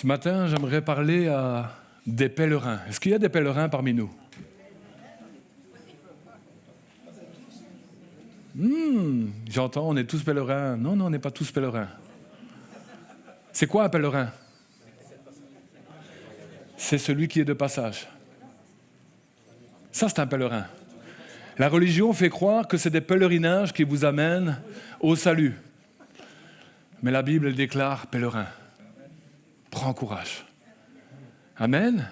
Ce matin, j'aimerais parler à des pèlerins. Est-ce qu'il y a des pèlerins parmi nous? J'entends, on est tous pèlerins. Non, on n'est pas tous pèlerins. C'est quoi un pèlerin? C'est celui qui est de passage. Ça, c'est un pèlerin. La religion fait croire que c'est des pèlerinages qui vous amènent au salut. Mais la Bible elle déclare pèlerin. Prends courage. Amen.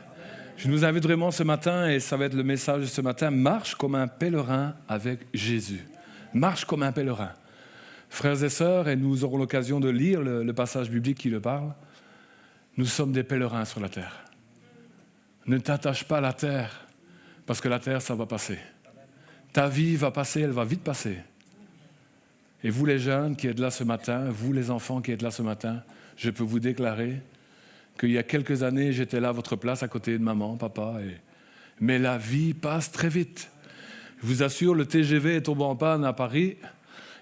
Je nous invite vraiment ce matin, et ça va être le message de ce matin, marche comme un pèlerin avec Jésus. Marche comme un pèlerin. Frères et sœurs, et nous aurons l'occasion de lire le passage biblique qui le parle, nous sommes des pèlerins sur la terre. Ne t'attache pas à la terre, parce que la terre, ça va passer. Ta vie va passer, elle va vite passer. Et vous les jeunes qui êtes là ce matin, vous les enfants qui êtes là ce matin, je peux vous déclarer qu'il y a quelques années, j'étais là à votre place, à côté de maman, papa, mais la vie passe très vite. Je vous assure, le TGV est tombé en panne à Paris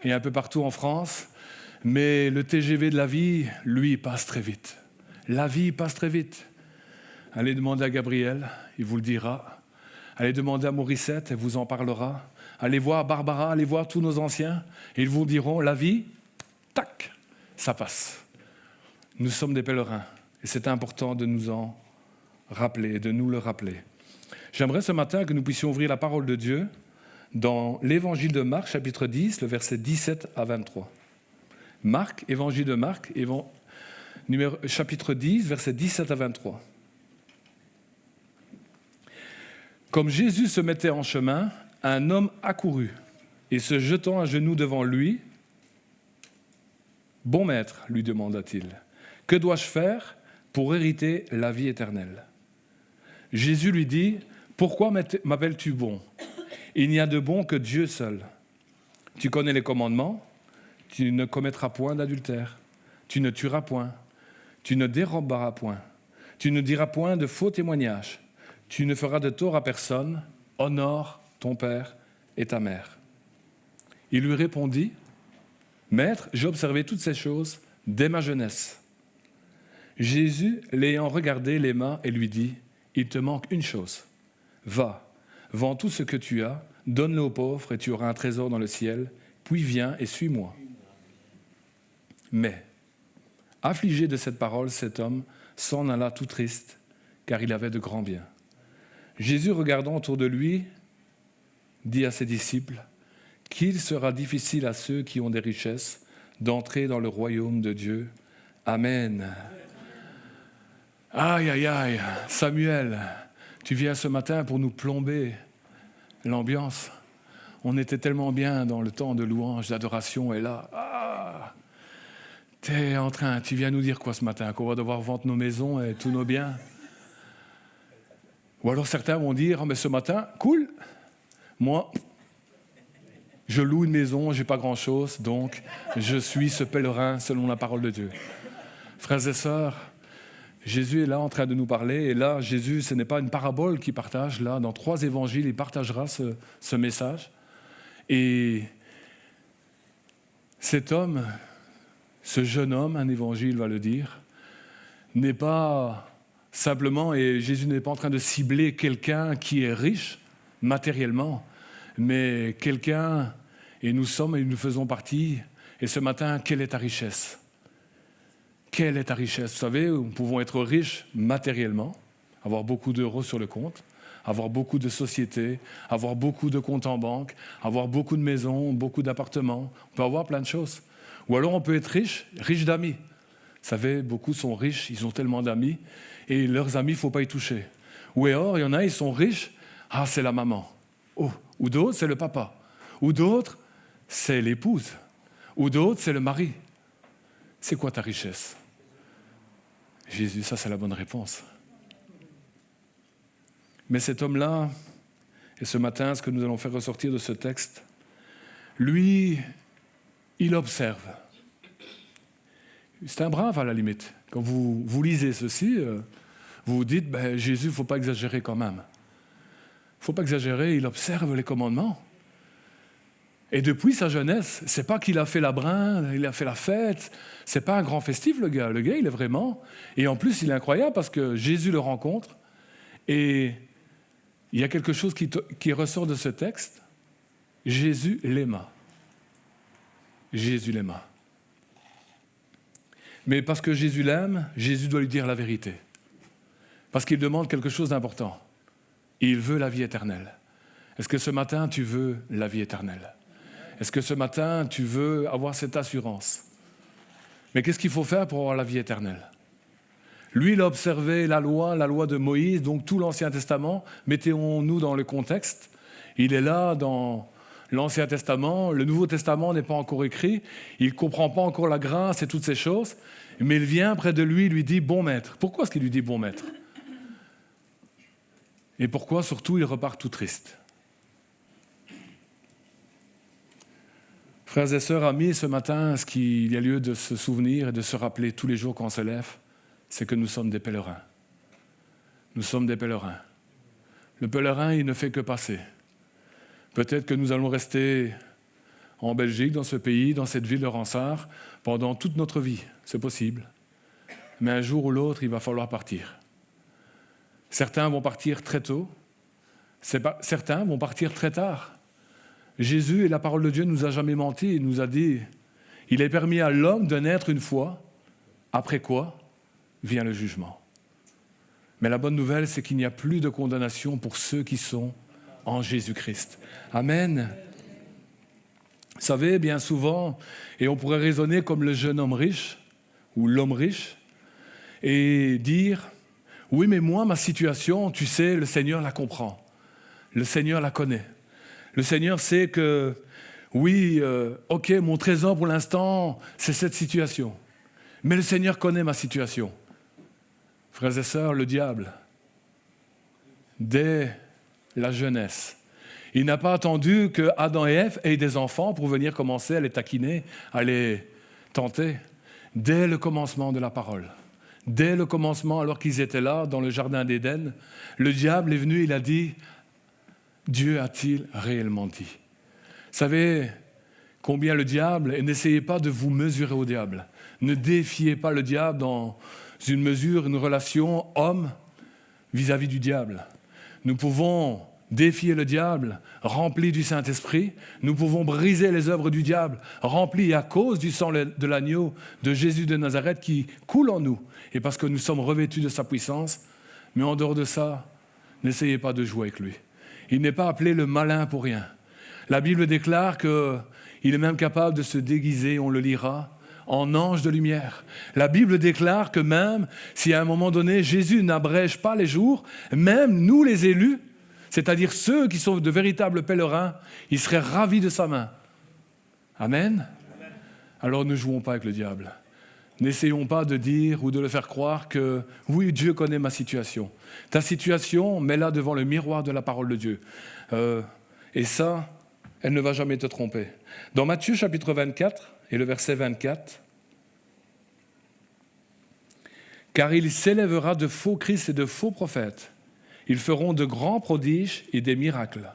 et un peu partout en France, mais le TGV de la vie, lui, passe très vite. La vie passe très vite. Allez demander à Gabriel, il vous le dira. Allez demander à Morissette, elle vous en parlera. Allez voir Barbara, allez voir tous nos anciens, et ils vous diront, la vie, tac, ça passe. Nous sommes des pèlerins, et c'est important de nous en rappeler, de nous le rappeler. J'aimerais ce matin que nous puissions ouvrir la parole de Dieu dans l'évangile de Marc, chapitre 10, le verset 17 à 23. Marc, évangile de Marc, chapitre 10, verset 17 à 23. Comme Jésus se mettait en chemin, un homme accourut et se jetant à genoux devant lui, « Bon maître, lui demanda-t-il, que dois-je faire pour hériter la vie éternelle ?» Jésus lui dit, « Pourquoi m'appelles-tu bon? Il n'y a de bon que Dieu seul. Tu connais les commandements, tu ne commettras point d'adultère, tu ne tueras point, tu ne déroberas point, tu ne diras point de faux témoignages, tu ne feras de tort à personne, honore ton père et ta mère. » Il lui répondit, « Maître, j'ai observé toutes ces choses dès ma jeunesse. » Jésus, l'ayant regardé, l'aima et lui dit, « Il te manque une chose. Va, vends tout ce que tu as, donne-le aux pauvres et tu auras un trésor dans le ciel, puis viens et suis-moi. » Mais, affligé de cette parole, cet homme s'en alla tout triste, car il avait de grands biens. Jésus, regardant autour de lui, dit à ses disciples qu'il sera difficile à ceux qui ont des richesses d'entrer dans le royaume de Dieu. Amen. Aïe, aïe, aïe. Samuel, tu viens ce matin pour nous plomber l'ambiance. On était tellement bien dans le temps de louange, d'adoration, et là, tu viens nous dire quoi ce matin? Qu'on va devoir vendre nos maisons et tous nos biens? Ou alors certains vont dire, mais ce matin, cool, moi, je loue une maison, je n'ai pas grand-chose, donc je suis ce pèlerin selon la parole de Dieu. Frères et sœurs, Jésus est là en train de nous parler, et là, Jésus, ce n'est pas une parabole qu'il partage, là, dans 3 évangiles, il partagera ce message. Et cet homme, ce jeune homme, un évangile va le dire, n'est pas simplement, et Jésus n'est pas en train de cibler quelqu'un qui est riche matériellement, mais quelqu'un, et nous faisons partie, et ce matin, quelle est ta richesse? Quelle est ta richesse? Vous savez, nous pouvons être riches matériellement, avoir beaucoup d'euros sur le compte, avoir beaucoup de sociétés, avoir beaucoup de comptes en banque, avoir beaucoup de maisons, beaucoup d'appartements, on peut avoir plein de choses. Ou alors on peut être riche d'amis. Vous savez, beaucoup sont riches, ils ont tellement d'amis, et leurs amis, il ne faut pas y toucher. Ou alors, il y en a, ils sont riches, c'est la maman. Oh. Ou d'autres, c'est le papa. Ou d'autres, c'est l'épouse. Ou d'autres, c'est le mari. C'est quoi ta richesse? Jésus, ça c'est la bonne réponse. Mais cet homme-là, et ce matin, ce que nous allons faire ressortir de ce texte, lui, il observe. C'est un brave à la limite. Quand vous lisez ceci, vous vous dites, Jésus, il ne faut pas exagérer quand même. Il ne faut pas exagérer, il observe les commandements. Et depuis sa jeunesse, c'est pas qu'il a fait la brinde, il a fait la fête. C'est pas un grand festif, le gars. Le gars, il est vraiment... Et en plus, il est incroyable parce que Jésus le rencontre. Et il y a quelque chose qui ressort de ce texte. Jésus l'aima. Jésus l'aima. Mais parce que Jésus l'aime, Jésus doit lui dire la vérité. Parce qu'il demande quelque chose d'important. Il veut la vie éternelle. Est-ce que ce matin, tu veux la vie éternelle? Est-ce que ce matin, tu veux avoir cette assurance? Mais qu'est-ce qu'il faut faire pour avoir la vie éternelle? Lui, il a observé la loi de Moïse, donc tout l'Ancien Testament. Mettons-nous dans le contexte. Il est là dans l'Ancien Testament. Le Nouveau Testament n'est pas encore écrit. Il ne comprend pas encore la grâce et toutes ces choses. Mais il vient près de lui, il lui dit « Bon maître ». Pourquoi est-ce qu'il lui dit « Bon maître » ? Et pourquoi, surtout, il repart tout triste? Frères et sœurs, amis, ce matin, ce qu'il y a lieu de se souvenir et de se rappeler tous les jours quand on se lève, c'est que nous sommes des pèlerins. Nous sommes des pèlerins. Le pèlerin, il ne fait que passer. Peut-être que nous allons rester en Belgique, dans ce pays, dans cette ville de Ronsard, pendant toute notre vie. C'est possible. Mais un jour ou l'autre, il va falloir partir. Certains vont partir très tôt. Certains vont partir très tard. Jésus et la parole de Dieu ne nous a jamais menti. Il nous a dit, il est permis à l'homme de naître une fois, après quoi vient le jugement. Mais la bonne nouvelle, c'est qu'il n'y a plus de condamnation pour ceux qui sont en Jésus-Christ. Amen. Vous savez, bien souvent, et on pourrait raisonner comme le jeune homme riche, ou l'homme riche, et dire, oui, mais moi, ma situation, tu sais, le Seigneur la comprend. Le Seigneur la connaît. Le Seigneur sait que, oui, ok, mon trésor pour l'instant, c'est cette situation. Mais le Seigneur connaît ma situation. Frères et sœurs, le diable, dès la jeunesse, il n'a pas attendu que Adam et Ève aient des enfants pour venir commencer à les taquiner, à les tenter. Dès le commencement de la parole, dès le commencement, alors qu'ils étaient là, dans le jardin d'Éden, le diable est venu, il a dit, Dieu a-t-il réellement dit? Vous savez combien le diable, et n'essayez pas de vous mesurer au diable. Ne défiez pas le diable dans une mesure, une relation homme vis-à-vis du diable. Nous pouvons défier le diable rempli du Saint-Esprit. Nous pouvons briser les œuvres du diable remplies à cause du sang de l'agneau de Jésus de Nazareth qui coule en nous. Et parce que nous sommes revêtus de sa puissance. Mais en dehors de ça, n'essayez pas de jouer avec lui. Il n'est pas appelé le malin pour rien. La Bible déclare qu'il est même capable de se déguiser, on le lira, en ange de lumière. La Bible déclare que même si à un moment donné, Jésus n'abrège pas les jours, même nous les élus, c'est-à-dire ceux qui sont de véritables pèlerins, ils seraient ravis de sa main. Amen. Alors ne jouons pas avec le diable. N'essayons pas de dire ou de le faire croire que oui, Dieu connaît ma situation. Ta situation, mets-la devant le miroir de la parole de Dieu. Et ça, elle ne va jamais te tromper. Dans Matthieu chapitre 24 et le verset 24, « Car il s'élèvera de faux Christ et de faux prophètes. Ils feront de grands prodiges et des miracles,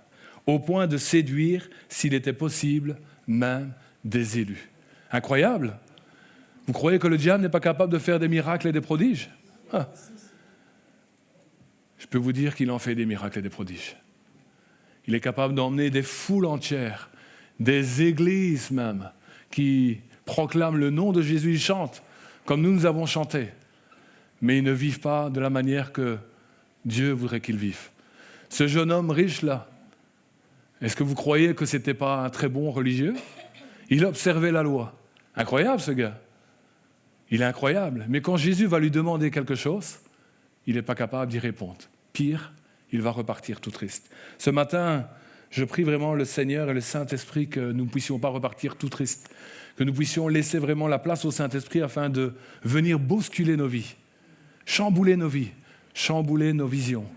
au point de séduire, s'il était possible, même des élus. » Incroyable! Vous croyez que le diable n'est pas capable de faire des miracles et des prodiges? Je peux vous dire qu'il en fait des miracles et des prodiges. Il est capable d'emmener des foules entières, des églises même, qui proclament le nom de Jésus. Ils chantent, comme nous avons chanté. Mais ils ne vivent pas de la manière que Dieu voudrait qu'ils vivent. Ce jeune homme riche-là, est-ce que vous croyez que ce n'était pas un très bon religieux? Il observait la loi. Incroyable ce gars. Il est incroyable. Mais quand Jésus va lui demander quelque chose, il n'est pas capable d'y répondre. Pire, il va repartir tout triste. Ce matin, je prie vraiment le Seigneur et le Saint-Esprit que nous ne puissions pas repartir tout triste, que nous puissions laisser vraiment la place au Saint-Esprit afin de venir bousculer nos vies, chambouler nos vies, chambouler nos visions,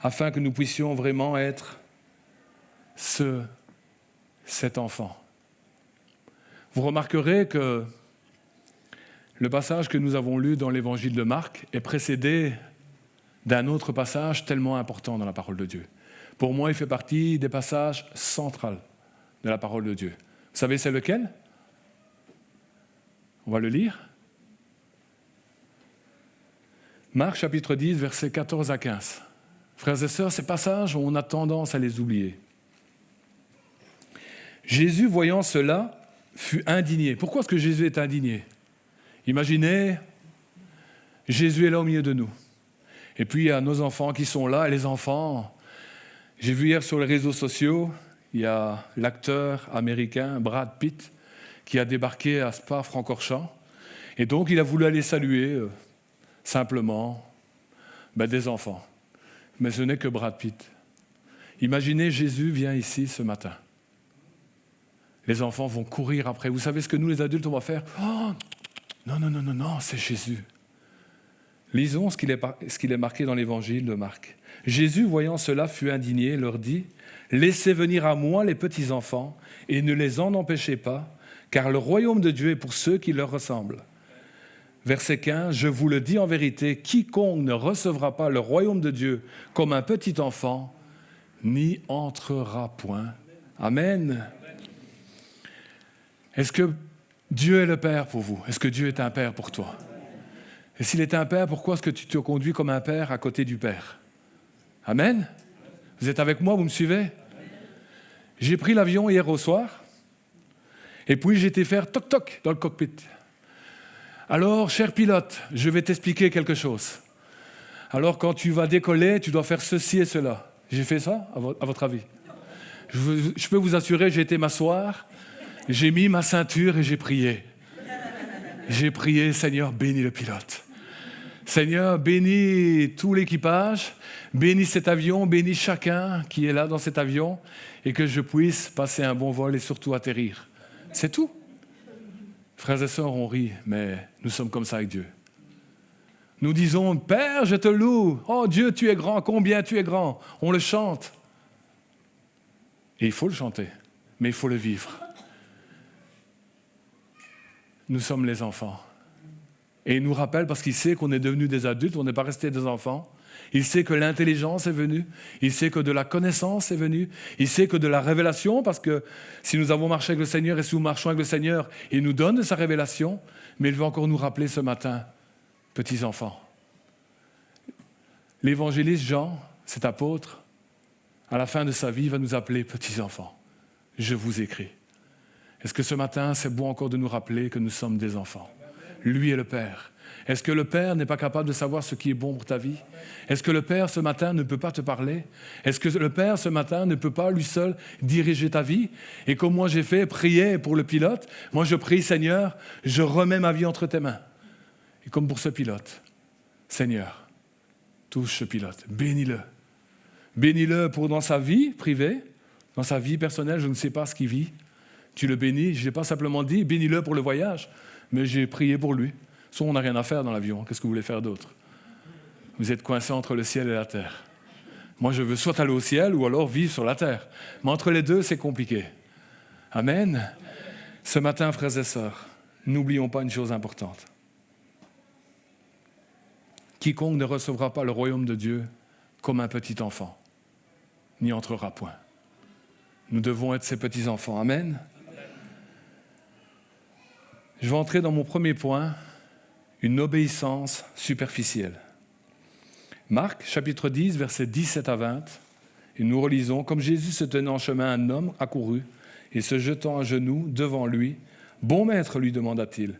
afin que nous puissions vraiment être cet enfant. Vous remarquerez que le passage que nous avons lu dans l'évangile de Marc est précédé d'un autre passage tellement important dans la parole de Dieu. Pour moi, il fait partie des passages centraux de la parole de Dieu. Vous savez c'est lequel? On va le lire. Marc chapitre 10, versets 14 à 15. Frères et sœurs, ces passages, on a tendance à les oublier. Jésus, voyant cela, fut indigné. Pourquoi est-ce que Jésus est indigné? Imaginez, Jésus est là au milieu de nous. Et puis, il y a nos enfants qui sont là, et les enfants, j'ai vu hier sur les réseaux sociaux, il y a l'acteur américain Brad Pitt qui a débarqué à Spa-Francorchamps. Et donc, il a voulu aller saluer simplement des enfants. Mais ce n'est que Brad Pitt. Imaginez, Jésus vient ici ce matin. Les enfants vont courir après. Vous savez ce que nous, les adultes, on va faire? Oh, non, c'est Jésus. Lisons ce qu'il est marqué dans l'évangile de Marc. Jésus, voyant cela, fut indigné, leur dit, « Laissez venir à moi les petits-enfants, et ne les en empêchez pas, car le royaume de Dieu est pour ceux qui leur ressemblent. » Verset 15, « Je vous le dis en vérité, quiconque ne recevra pas le royaume de Dieu comme un petit enfant, n'y entrera point. » Amen. Est-ce que Dieu est le Père pour vous? Est-ce que Dieu est un Père pour toi? Et s'il est un Père, pourquoi est-ce que tu te conduis comme un Père à côté du Père? Amen. Vous êtes avec moi, vous me suivez? J'ai pris l'avion hier au soir, et puis j'ai été faire toc-toc dans le cockpit. Alors, cher pilote, je vais t'expliquer quelque chose. Alors, quand tu vas décoller, tu dois faire ceci et cela. J'ai fait ça, à votre avis? Je peux vous assurer, j'ai été m'asseoir, j'ai mis ma ceinture et j'ai prié. J'ai prié, Seigneur, bénis le pilote. Seigneur, bénis tout l'équipage, bénis cet avion, bénis chacun qui est là dans cet avion et que je puisse passer un bon vol et surtout atterrir. C'est tout. Frères et sœurs, on rit, mais nous sommes comme ça avec Dieu. Nous disons, Père, je te loue. Oh Dieu, tu es grand, combien tu es grand. On le chante. Et il faut le chanter, mais il faut le vivre. Nous sommes les enfants. Et il nous rappelle, parce qu'il sait qu'on est devenus des adultes, on n'est pas restés des enfants. Il sait que l'intelligence est venue. Il sait que de la connaissance est venue. Il sait que de la révélation, parce que si nous avons marché avec le Seigneur et si nous marchons avec le Seigneur, il nous donne de sa révélation. Mais il veut encore nous rappeler ce matin, petits enfants. L'évangéliste Jean, cet apôtre, à la fin de sa vie, va nous appeler petits enfants. Je vous écris. Est-ce que ce matin, c'est bon encore de nous rappeler que nous sommes des enfants? Lui est le Père. Est-ce que le Père n'est pas capable de savoir ce qui est bon pour ta vie? Est-ce que le Père, ce matin, ne peut pas te parler? Est-ce que le Père, ce matin, ne peut pas, lui seul, diriger ta vie? Et comme moi j'ai fait, prier pour le pilote, moi je prie, Seigneur, je remets ma vie entre tes mains. Et comme pour ce pilote, Seigneur, touche ce pilote, bénis-le. Bénis-le pour dans sa vie privée, dans sa vie personnelle, je ne sais pas ce qu'il vit. Tu le bénis, je n'ai pas simplement dit, bénis-le pour le voyage, mais j'ai prié pour lui. Soit on n'a rien à faire dans l'avion, qu'est-ce que vous voulez faire d'autre? Vous êtes coincé entre le ciel et la terre. Moi, je veux soit aller au ciel ou alors vivre sur la terre. Mais entre les deux, c'est compliqué. Amen. Ce matin, frères et sœurs, n'oublions pas une chose importante. Quiconque ne recevra pas le royaume de Dieu comme un petit enfant, n'y entrera point. Nous devons être ces petits enfants. Amen. Je vais entrer dans mon premier point, une obéissance superficielle. Marc, chapitre 10, versets 17 à 20, et nous relisons, « Comme Jésus se tenait en chemin, un homme accourut, et se jetant à genoux devant lui, « Bon maître, lui demanda-t-il,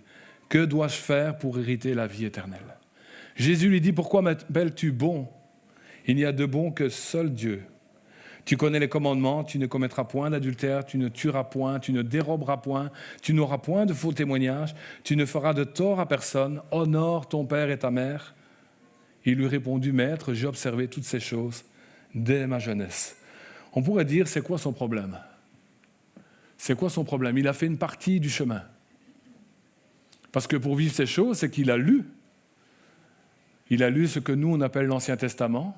que dois-je faire pour hériter la vie éternelle ?» Jésus lui dit, « Pourquoi m'appelles-tu bon? Il n'y a de bon que seul Dieu. Tu connais les commandements, tu ne commettras point d'adultère, tu ne tueras point, tu ne déroberas point, tu n'auras point de faux témoignages, tu ne feras de tort à personne, honore ton père et ta mère. » Il lui répondit, « Maître, j'ai observé toutes ces choses dès ma jeunesse. » On pourrait dire, c'est quoi son problème? C'est quoi son problème? Il a fait une partie du chemin. Parce que pour vivre ces choses, c'est qu'il a lu. Il a lu ce que nous, on appelle l'Ancien Testament.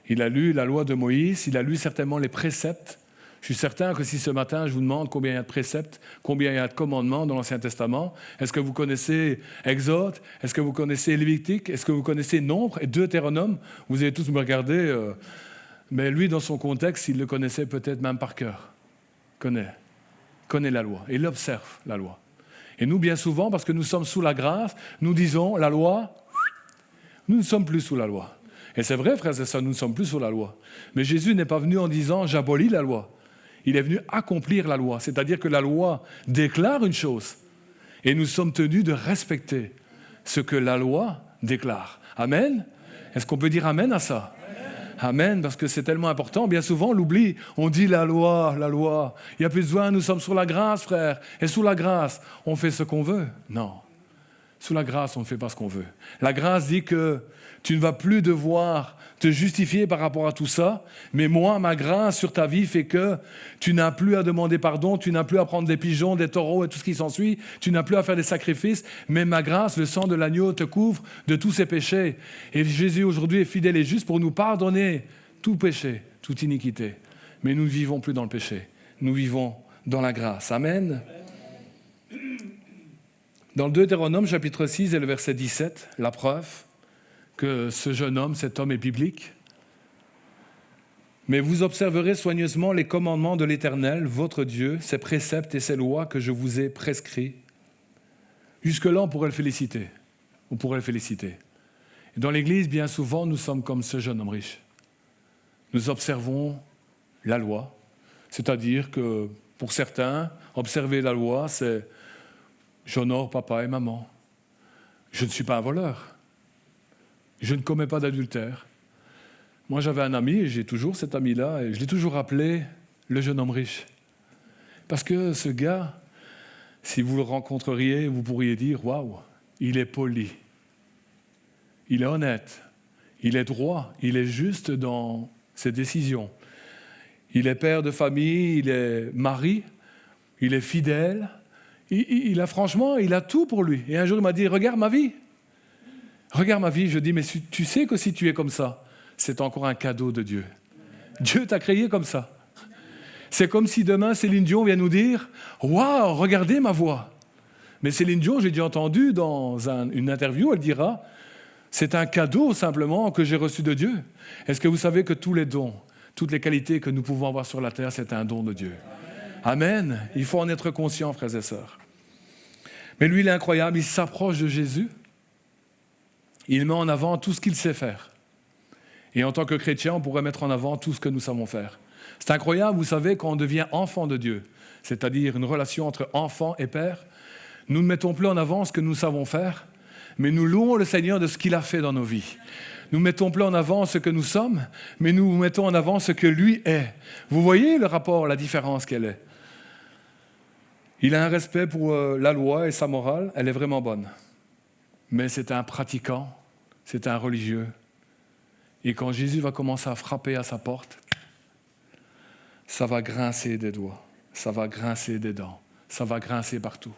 Il a lu la loi de Moïse, il a lu certainement les préceptes. Je suis certain que si ce matin, je vous demande combien il y a de préceptes, combien il y a de commandements dans l'Ancien Testament, est-ce que vous connaissez Exode? Est-ce que vous connaissez Lévitique? Est-ce que vous connaissez Nombre et Deutéronome? Vous allez tous me regarder, mais lui, dans son contexte, il le connaissait peut-être même par cœur. connaît la loi, il observe la loi. Et nous, bien souvent, parce que nous sommes sous la grâce, nous disons, la loi, nous ne sommes plus sous la loi. Et c'est vrai, frères et sœurs, nous ne sommes plus sous la loi. Mais Jésus n'est pas venu en disant, j'abolis la loi. Il est venu accomplir la loi, c'est-à-dire que la loi déclare une chose, et nous sommes tenus de respecter ce que la loi déclare. Amen? Est-ce qu'on peut dire amen à ça? Amen, parce que c'est tellement important. Bien souvent, on l'oublie. On dit la loi, la loi. Il n'y a plus besoin, nous sommes sous la grâce, frère. Et sous la grâce, on fait ce qu'on veut. Non. Sous la grâce, on ne fait pas ce qu'on veut. La grâce dit que tu ne vas plus devoir te justifier par rapport à tout ça, mais moi, ma grâce sur ta vie fait que tu n'as plus à demander pardon, tu n'as plus à prendre des pigeons, des taureaux et tout ce qui s'ensuit, tu n'as plus à faire des sacrifices, mais ma grâce, le sang de l'agneau te couvre de tous ces péchés. Et Jésus aujourd'hui est fidèle et juste pour nous pardonner tout péché, toute iniquité. Mais nous ne vivons plus dans le péché, nous vivons dans la grâce. Amen. Dans le Deutéronome, chapitre 6 et le verset 17, la preuve que ce jeune homme, cet homme est biblique. Mais vous observerez soigneusement les commandements de l'Éternel, votre Dieu, ses préceptes et ses lois que je vous ai prescrits. Jusque-là, on pourrait le féliciter. On pourrait le féliciter. Et dans l'Église, bien souvent, nous sommes comme ce jeune homme riche. Nous observons la loi, c'est-à-dire que pour certains, observer la loi, c'est j'honore papa et maman. Je ne suis pas un voleur. Je ne commets pas d'adultère. Moi, j'avais un ami, et j'ai toujours cet ami-là, et je l'ai toujours appelé le jeune homme riche. Parce que ce gars, si vous le rencontreriez, vous pourriez dire, waouh, il est poli, il est honnête, il est droit, il est juste dans ses décisions. Il est père de famille, il est mari, il est fidèle. Franchement, il a tout pour lui. Et un jour, il m'a dit, regarde ma vie. Regarde ma vie. Je dis, mais tu sais que si tu es comme ça, c'est encore un cadeau de Dieu. Dieu t'a créé comme ça. C'est comme si demain, Céline Dion vient nous dire, waouh, regardez ma voix. Mais Céline Dion, j'ai déjà entendu dans une interview, elle dira, c'est un cadeau simplement que j'ai reçu de Dieu. Est-ce que vous savez que tous les dons, toutes les qualités que nous pouvons avoir sur la terre, c'est un don de Dieu? Amen. Il faut en être conscient, frères et sœurs. Mais lui, il est incroyable. Il s'approche de Jésus. Il met en avant tout ce qu'il sait faire. Et en tant que chrétien, on pourrait mettre en avant tout ce que nous savons faire. C'est incroyable, vous savez, quand on devient enfant de Dieu, c'est-à-dire une relation entre enfant et père, nous ne mettons plus en avant ce que nous savons faire, mais nous louons le Seigneur de ce qu'il a fait dans nos vies. Nous ne mettons plus en avant ce que nous sommes, mais nous mettons en avant ce que lui est. Vous voyez le rapport, la différence qu'elle est. Il a un respect pour la loi et sa morale, elle est vraiment bonne. Mais c'est un pratiquant, c'est un religieux. Et quand Jésus va commencer à frapper à sa porte, ça va grincer des doigts, ça va grincer des dents, ça va grincer partout.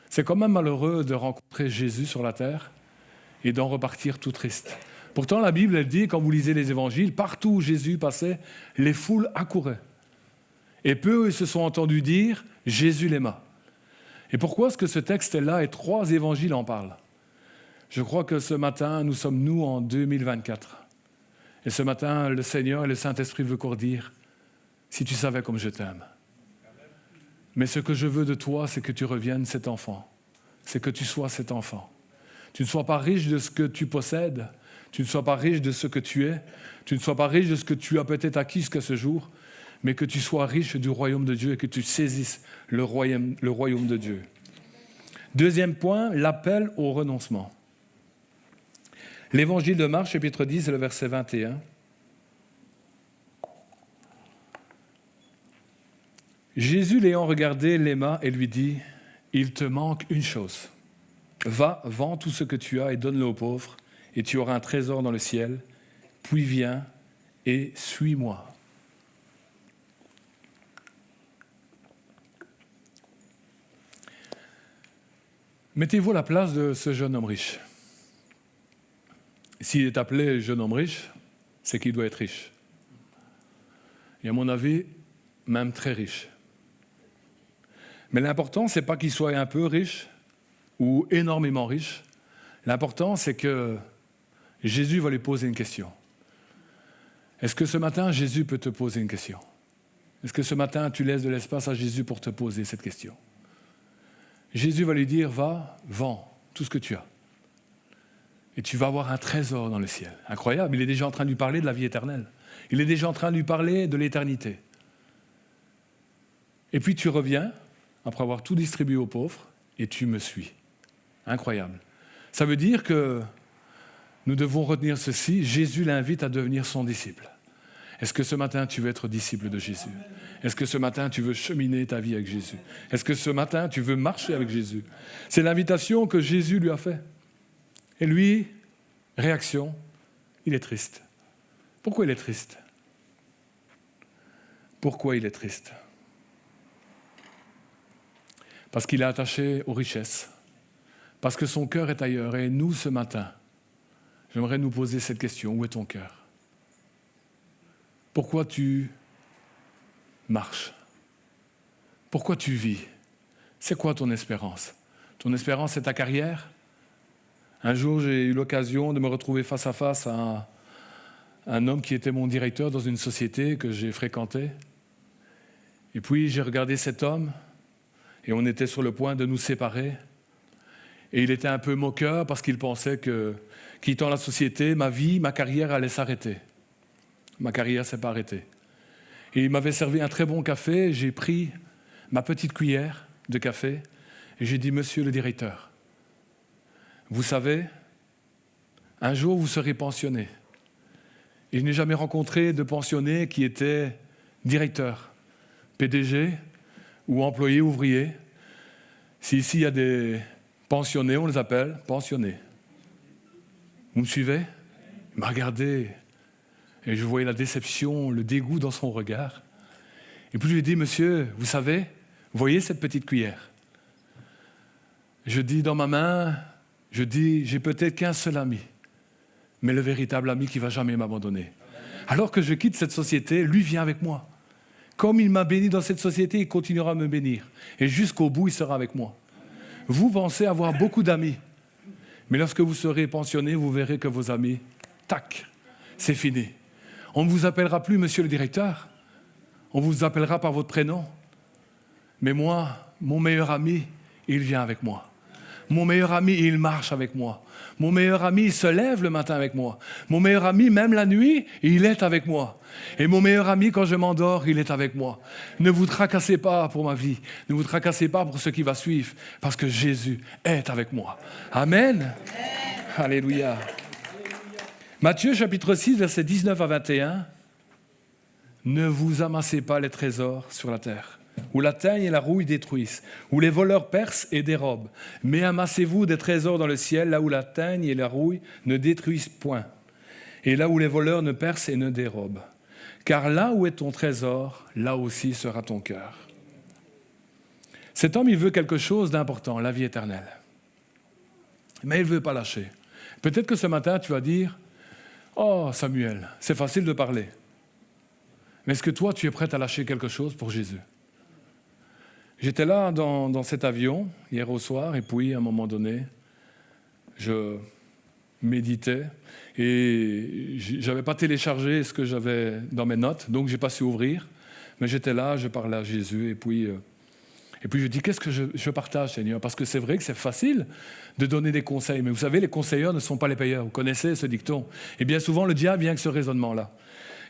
C'est quand même malheureux de rencontrer Jésus sur la terre et d'en repartir tout triste. Pourtant, la Bible, elle dit, quand vous lisez les évangiles, partout où Jésus passait, les foules accouraient. Et peu, ils se sont entendus dire « Jésus l'aima ». Et pourquoi est-ce que ce texte est là et 3 évangiles en parlent? Je crois que ce matin, nous sommes en 2024. Et ce matin, le Seigneur et le Saint-Esprit veulent encore dire « Si tu savais comme je t'aime ». Mais ce que je veux de toi, c'est que tu reviennes cet enfant. C'est que tu sois cet enfant. Tu ne sois pas riche de ce que tu possèdes. Tu ne sois pas riche de ce que tu es. Tu ne sois pas riche de ce que tu as peut-être acquis jusqu'à ce jour. Mais que tu sois riche du royaume de Dieu et que tu saisisses le royaume de Dieu. Deuxième point, l'appel au renoncement. L'évangile de Marc, chapitre 10, le verset 21. Jésus l'ayant regardé, l'aima et lui dit, « Il te manque une chose. Va, vends tout ce que tu as et donne-le aux pauvres, et tu auras un trésor dans le ciel. Puis viens et suis-moi. » Mettez-vous à la place de ce jeune homme riche. S'il est appelé jeune homme riche, c'est qu'il doit être riche. Et à mon avis, même très riche. Mais l'important, ce n'est pas qu'il soit un peu riche ou énormément riche. L'important, c'est que Jésus va lui poser une question. Est-ce que ce matin, Jésus peut te poser une question? Est-ce que ce matin, tu laisses de l'espace à Jésus pour te poser cette question? Jésus va lui dire, va, vends tout ce que tu as. Et tu vas avoir un trésor dans le ciel. Incroyable, il est déjà en train de lui parler de la vie éternelle. Il est déjà en train de lui parler de l'éternité. Et puis tu reviens, après avoir tout distribué aux pauvres, et tu me suis. Incroyable. Ça veut dire que nous devons retenir ceci, Jésus l'invite à devenir son disciple. Est-ce que ce matin, tu veux être disciple de Jésus? Est-ce que ce matin, tu veux cheminer ta vie avec Jésus? Est-ce que ce matin, tu veux marcher avec Jésus? C'est l'invitation que Jésus lui a faite. Et lui, réaction, il est triste. Pourquoi il est triste? Pourquoi il est triste? Parce qu'il est attaché aux richesses. Parce que son cœur est ailleurs. Et nous, ce matin, j'aimerais nous poser cette question. Où est ton cœur? Pourquoi tu marches? Pourquoi tu vis? C'est quoi ton espérance? Ton espérance, c'est ta carrière? Un jour, j'ai eu l'occasion de me retrouver face à face à un homme qui était mon directeur dans une société que j'ai fréquentée. Et puis, j'ai regardé cet homme et on était sur le point de nous séparer. Et il était un peu moqueur parce qu'il pensait que, quittant la société, ma vie, ma carrière allait s'arrêter. Ma carrière ne s'est pas arrêtée. Et il m'avait servi un très bon café. J'ai pris ma petite cuillère de café et j'ai dit, monsieur le directeur, vous savez, un jour vous serez pensionné. Et je n'ai jamais rencontré de pensionné qui était directeur, PDG ou employé ouvrier. Si ici il y a des pensionnés, on les appelle pensionnés. Vous me suivez? Il m'a regardé et je voyais la déception, le dégoût dans son regard. Et puis je lui ai dit, monsieur, vous savez, vous voyez cette petite cuillère? Je dis dans ma main, je dis, j'ai peut-être qu'un seul ami, mais le véritable ami qui ne va jamais m'abandonner. Alors que je quitte cette société, lui vient avec moi. Comme il m'a béni dans cette société, il continuera à me bénir. Et jusqu'au bout, il sera avec moi. Vous pensez avoir beaucoup d'amis, mais lorsque vous serez pensionné, vous verrez que vos amis, tac, c'est fini. On ne vous appellera plus monsieur le directeur, on vous appellera par votre prénom. Mais moi, mon meilleur ami, il vient avec moi. Mon meilleur ami, il marche avec moi. Mon meilleur ami, il se lève le matin avec moi. Mon meilleur ami, même la nuit, il est avec moi. Et mon meilleur ami, quand je m'endors, il est avec moi. Ne vous tracassez pas pour ma vie. Ne vous tracassez pas pour ce qui va suivre, parce que Jésus est avec moi. Amen. Alléluia. Matthieu chapitre 6, versets 19 à 21. Ne vous amassez pas les trésors sur la terre, où la teigne et la rouille détruisent, où les voleurs percent et dérobent. Mais amassez-vous des trésors dans le ciel, là où la teigne et la rouille ne détruisent point, et là où les voleurs ne percent et ne dérobent. Car là où est ton trésor, là aussi sera ton cœur. Cet homme, il veut quelque chose d'important, la vie éternelle. Mais il ne veut pas lâcher. Peut-être que ce matin, tu vas dire, « Oh Samuel, c'est facile de parler. Mais est-ce que toi, tu es prêt à lâcher quelque chose pour Jésus ?» J'étais là dans cet avion hier au soir et puis à un moment donné, je méditais et je n'avais pas téléchargé ce que j'avais dans mes notes, donc je n'ai pas su ouvrir. Mais j'étais là, je parlais à Jésus et puis je dis, qu'est-ce que je partage, Seigneur? Parce que c'est vrai que c'est facile de donner des conseils, mais vous savez, les conseilleurs ne sont pas les payeurs. Vous connaissez ce dicton. Et bien souvent, le diable vient avec ce raisonnement-là.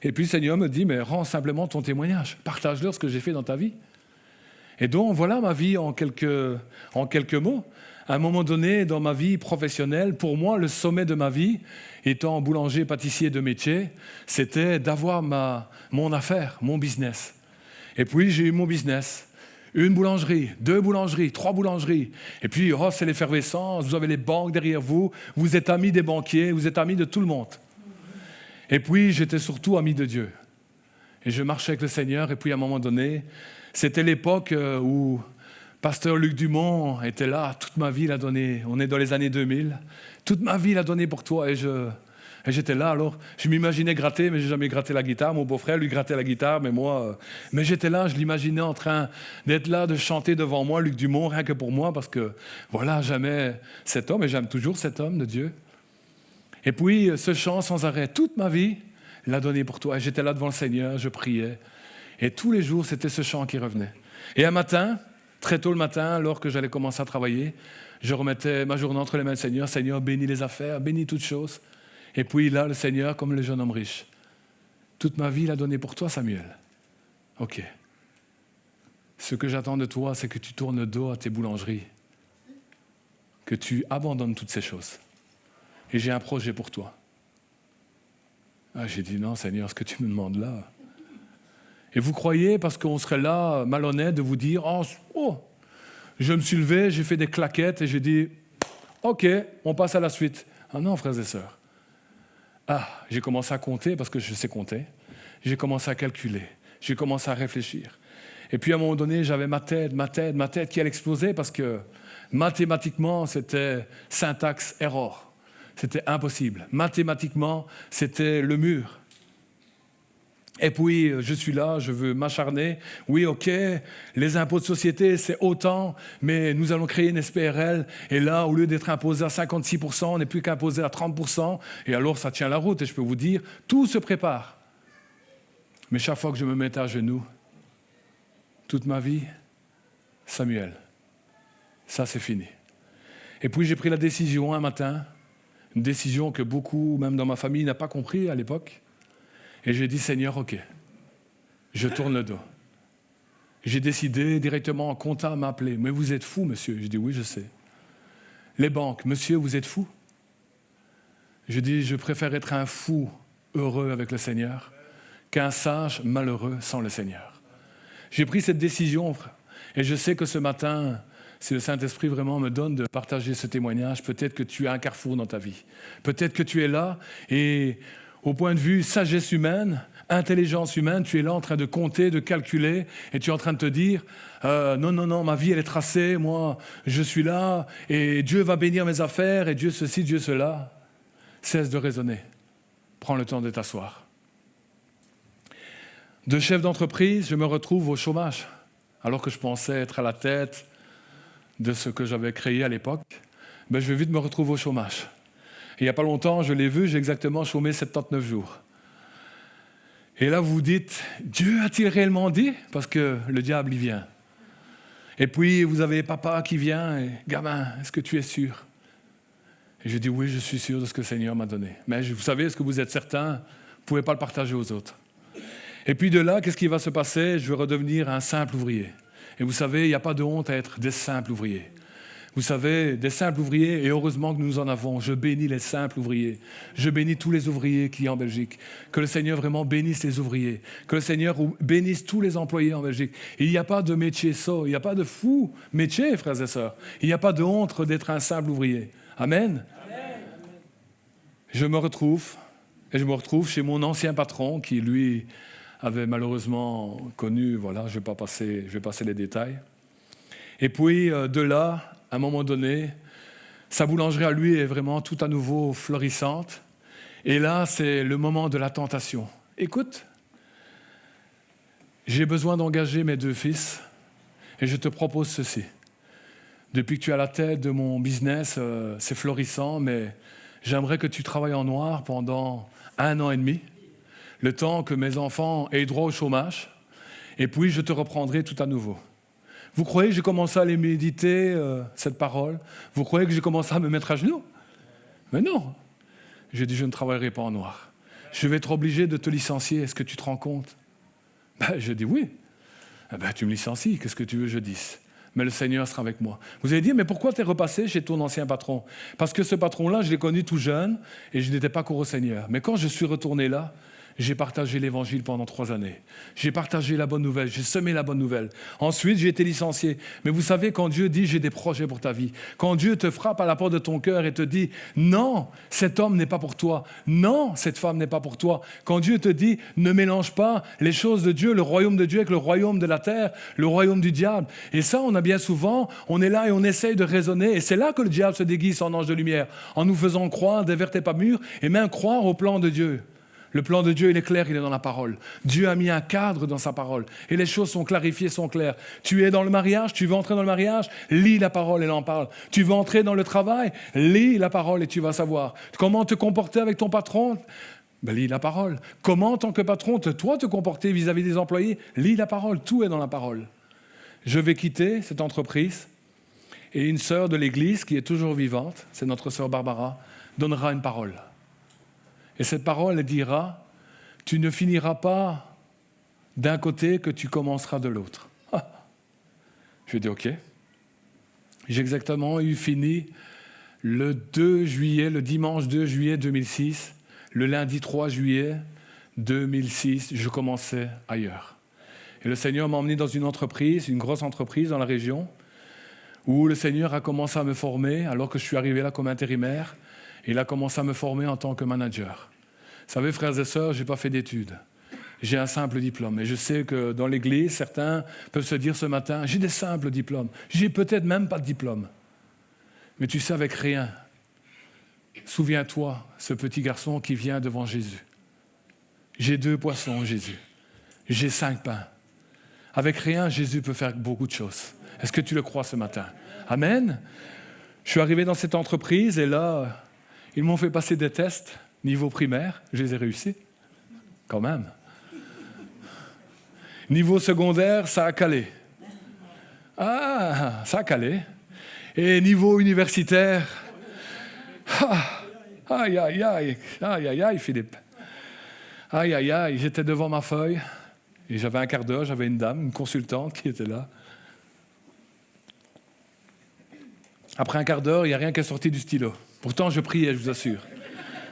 Et puis le Seigneur me dit, mais rends simplement ton témoignage. Partage-leur ce que j'ai fait dans ta vie. Et donc, voilà ma vie en quelques mots. À un moment donné, dans ma vie professionnelle, pour moi, le sommet de ma vie, étant boulanger, pâtissier de métier, c'était d'avoir mon affaire, mon business. Et puis, j'ai eu mon business. Une boulangerie, 2 boulangeries, 3 boulangeries. Et puis, oh, c'est l'effervescence, vous avez les banques derrière vous, vous êtes amis des banquiers, vous êtes amis de tout le monde. Et puis, j'étais surtout ami de Dieu. Et je marchais avec le Seigneur, et puis à un moment donné, c'était l'époque où pasteur Luc Dumont était là, toute ma vie il a donné, on est dans les années 2000, toute ma vie il a donné pour toi, et j'étais là, alors je m'imaginais gratter, mais je n'ai jamais gratté la guitare, mon beau-frère lui grattait la guitare, mais moi, mais j'étais là, je l'imaginais en train d'être là, de chanter devant moi, Luc Dumont, rien que pour moi, parce que voilà, j'aimais cet homme, et j'aime toujours cet homme de Dieu. Et puis, ce chant sans arrêt, toute ma vie, il l'a donné pour toi, et j'étais là devant le Seigneur, je priais. Et tous les jours, c'était ce chant qui revenait. Et un matin, très tôt le matin, alors que j'allais commencer à travailler, je remettais ma journée entre les mains du Seigneur. Seigneur, bénis les affaires, bénis toutes choses. Et puis là, le Seigneur, comme le jeune homme riche, toute ma vie, il a donné pour toi, Samuel. OK. Ce que j'attends de toi, c'est que tu tournes le dos à tes boulangeries, que tu abandonnes toutes ces choses. Et j'ai un projet pour toi. Ah, j'ai dit, non, Seigneur, ce que tu me demandes là. Et vous croyez, parce qu'on serait là, malhonnête, de vous dire, oh, je me suis levé, j'ai fait des claquettes et j'ai dit, OK, on passe à la suite. Ah non, frères et sœurs. Ah, j'ai commencé à compter, parce que je sais compter. J'ai commencé à calculer. J'ai commencé à réfléchir. Et puis à un moment donné, j'avais ma tête qui allait exploser, parce que mathématiquement, c'était syntaxe error. C'était impossible. Mathématiquement, c'était le mur. Et puis, je suis là, je veux m'acharner. Oui, OK, les impôts de société, c'est autant, mais nous allons créer une SPRL. Et là, au lieu d'être imposé à 56%, on n'est plus qu'imposé à 30%. Et alors, ça tient la route. Et je peux vous dire, tout se prépare. Mais chaque fois que je me mettais à genoux, toute ma vie, Samuel, ça c'est fini. Et puis, j'ai pris la décision un matin, une décision que beaucoup, même dans ma famille, n'ont pas compris à l'époque. Et j'ai dit, Seigneur, OK, je tourne le dos. J'ai décidé directement, un comptable m'a appelé. Mais vous êtes fou, monsieur. Je dis, oui, je sais. Les banques, monsieur, vous êtes fou. Je dis, je préfère être un fou heureux avec le Seigneur qu'un sage malheureux sans le Seigneur. J'ai pris cette décision, frère. Et je sais que ce matin, si le Saint-Esprit vraiment me donne de partager ce témoignage, peut-être que tu as un carrefour dans ta vie. Peut-être que tu es là et au point de vue sagesse humaine, intelligence humaine, tu es là en train de compter, de calculer, et tu es en train de te dire non, ma vie elle est tracée, moi je suis là, et Dieu va bénir mes affaires, et Dieu ceci, Dieu cela. Cesse de raisonner. Prends le temps de t'asseoir. De chef d'entreprise, je me retrouve au chômage, alors que je pensais être à la tête de ce que j'avais créé à l'époque. Je vais vite me retrouver au chômage. Il n'y a pas longtemps, je l'ai vu, j'ai exactement chômé 79 jours. Et là, vous vous dites, Dieu a-t-il réellement dit? Parce que le diable, il vient. Et puis, vous avez papa qui vient, et gamin, est-ce que tu es sûr? Et je dis, oui, je suis sûr de ce que le Seigneur m'a donné. Mais vous savez, est-ce que vous êtes certain? Vous ne pouvez pas le partager aux autres. Et puis de là, qu'est-ce qui va se passer? Je vais redevenir un simple ouvrier. Et vous savez, il n'y a pas de honte à être des simples ouvriers. Vous savez, des simples ouvriers, et heureusement que nous en avons. Je bénis les simples ouvriers. Je bénis tous les ouvriers qui sont en Belgique. Que le Seigneur vraiment bénisse les ouvriers. Que le Seigneur bénisse tous les employés en Belgique. Et il n'y a pas de métier sot, il n'y a pas de fou métier, frères et sœurs. Il n'y a pas de honte d'être un simple ouvrier. Amen. Amen. Je me retrouve chez mon ancien patron qui, lui, avait malheureusement connu, voilà, je vais passer les détails. Et puis, de là, à un moment donné, sa boulangerie à lui est vraiment tout à nouveau florissante. Et là, c'est le moment de la tentation. Écoute, j'ai besoin d'engager mes 2 fils et je te propose ceci. Depuis que tu es à la tête de mon business, c'est florissant, mais j'aimerais que tu travailles en noir pendant 1 an et demi, le temps que mes enfants aient droit au chômage, et puis je te reprendrai tout à nouveau. Vous croyez que j'ai commencé à aller méditer cette parole? Vous croyez que j'ai commencé à me mettre à genoux? Mais non. J'ai dit, je ne travaillerai pas en noir. Je vais être obligé de te licencier. Est-ce que tu te rends compte? Je dis oui. Tu me licencies. Qu'est-ce que tu veux que je dise? Mais le Seigneur sera avec moi. Vous allez dire, mais pourquoi tu es repassé chez ton ancien patron? Parce que ce patron-là, je l'ai connu tout jeune et je n'étais pas encore au Seigneur. Mais quand je suis retourné là, j'ai partagé l'évangile pendant 3 années. J'ai partagé la bonne nouvelle, j'ai semé la bonne nouvelle. Ensuite, j'ai été licencié. Mais vous savez, quand Dieu dit, j'ai des projets pour ta vie, quand Dieu te frappe à la porte de ton cœur et te dit, non, cet homme n'est pas pour toi, non, cette femme n'est pas pour toi, quand Dieu te dit, ne mélange pas les choses de Dieu, le royaume de Dieu avec le royaume de la terre, le royaume du diable. Et ça, on a bien souvent, on est là et on essaye de raisonner, et c'est là que le diable se déguise en ange de lumière, en nous faisant croire des vertes et pas mûres, et même croire au plan de Dieu. Le plan de Dieu, il est clair, il est dans la parole. Dieu a mis un cadre dans sa parole. Et les choses sont clarifiées, sont claires. Tu es dans le mariage, tu veux entrer dans le mariage, lis la parole, elle en parle. Tu veux entrer dans le travail, lis la parole et tu vas savoir. Comment te comporter avec ton patron? Ben, lis la parole. Comment, en tant que patron, toi te comporter vis-à-vis des employés? Lis la parole, tout est dans la parole. Je vais quitter cette entreprise et une sœur de l'Église qui est toujours vivante, c'est notre sœur Barbara, donnera une parole. Et cette parole, elle dira, tu ne finiras pas d'un côté que tu commenceras de l'autre. Ah. Je dis ok. J'ai exactement eu fini le dimanche 2 juillet 2006. Le lundi 3 juillet 2006, je commençais ailleurs. Et le Seigneur m'a emmené dans une entreprise, une grosse entreprise dans la région, où le Seigneur a commencé à me former, alors que je suis arrivé là comme intérimaire, et il a commencé à me former en tant que manager. Vous savez, frères et sœurs, je n'ai pas fait d'études. J'ai un simple diplôme. Et je sais que dans l'Église, certains peuvent se dire ce matin, j'ai des simples diplômes. J'ai peut-être même pas de diplôme. Mais tu sais, avec rien, souviens-toi, ce petit garçon qui vient devant Jésus. J'ai 2 poissons, Jésus. J'ai 5 pains. Avec rien, Jésus peut faire beaucoup de choses. Est-ce que tu le crois ce matin? Amen. Je suis arrivé dans cette entreprise et là, ils m'ont fait passer des tests niveau primaire. Je les ai réussis. Quand même. Niveau secondaire, ça a calé. Ah, ça a calé. Et niveau universitaire, aïe, aïe, aïe, aïe, aïe, aïe, Philippe. Aïe, aïe, aïe, j'étais devant ma feuille et j'avais un quart d'heure, j'avais une dame, une consultante qui était là. Après un quart d'heure, il n'y a rien qui est sorti du stylo. Pourtant, je priais, je vous assure.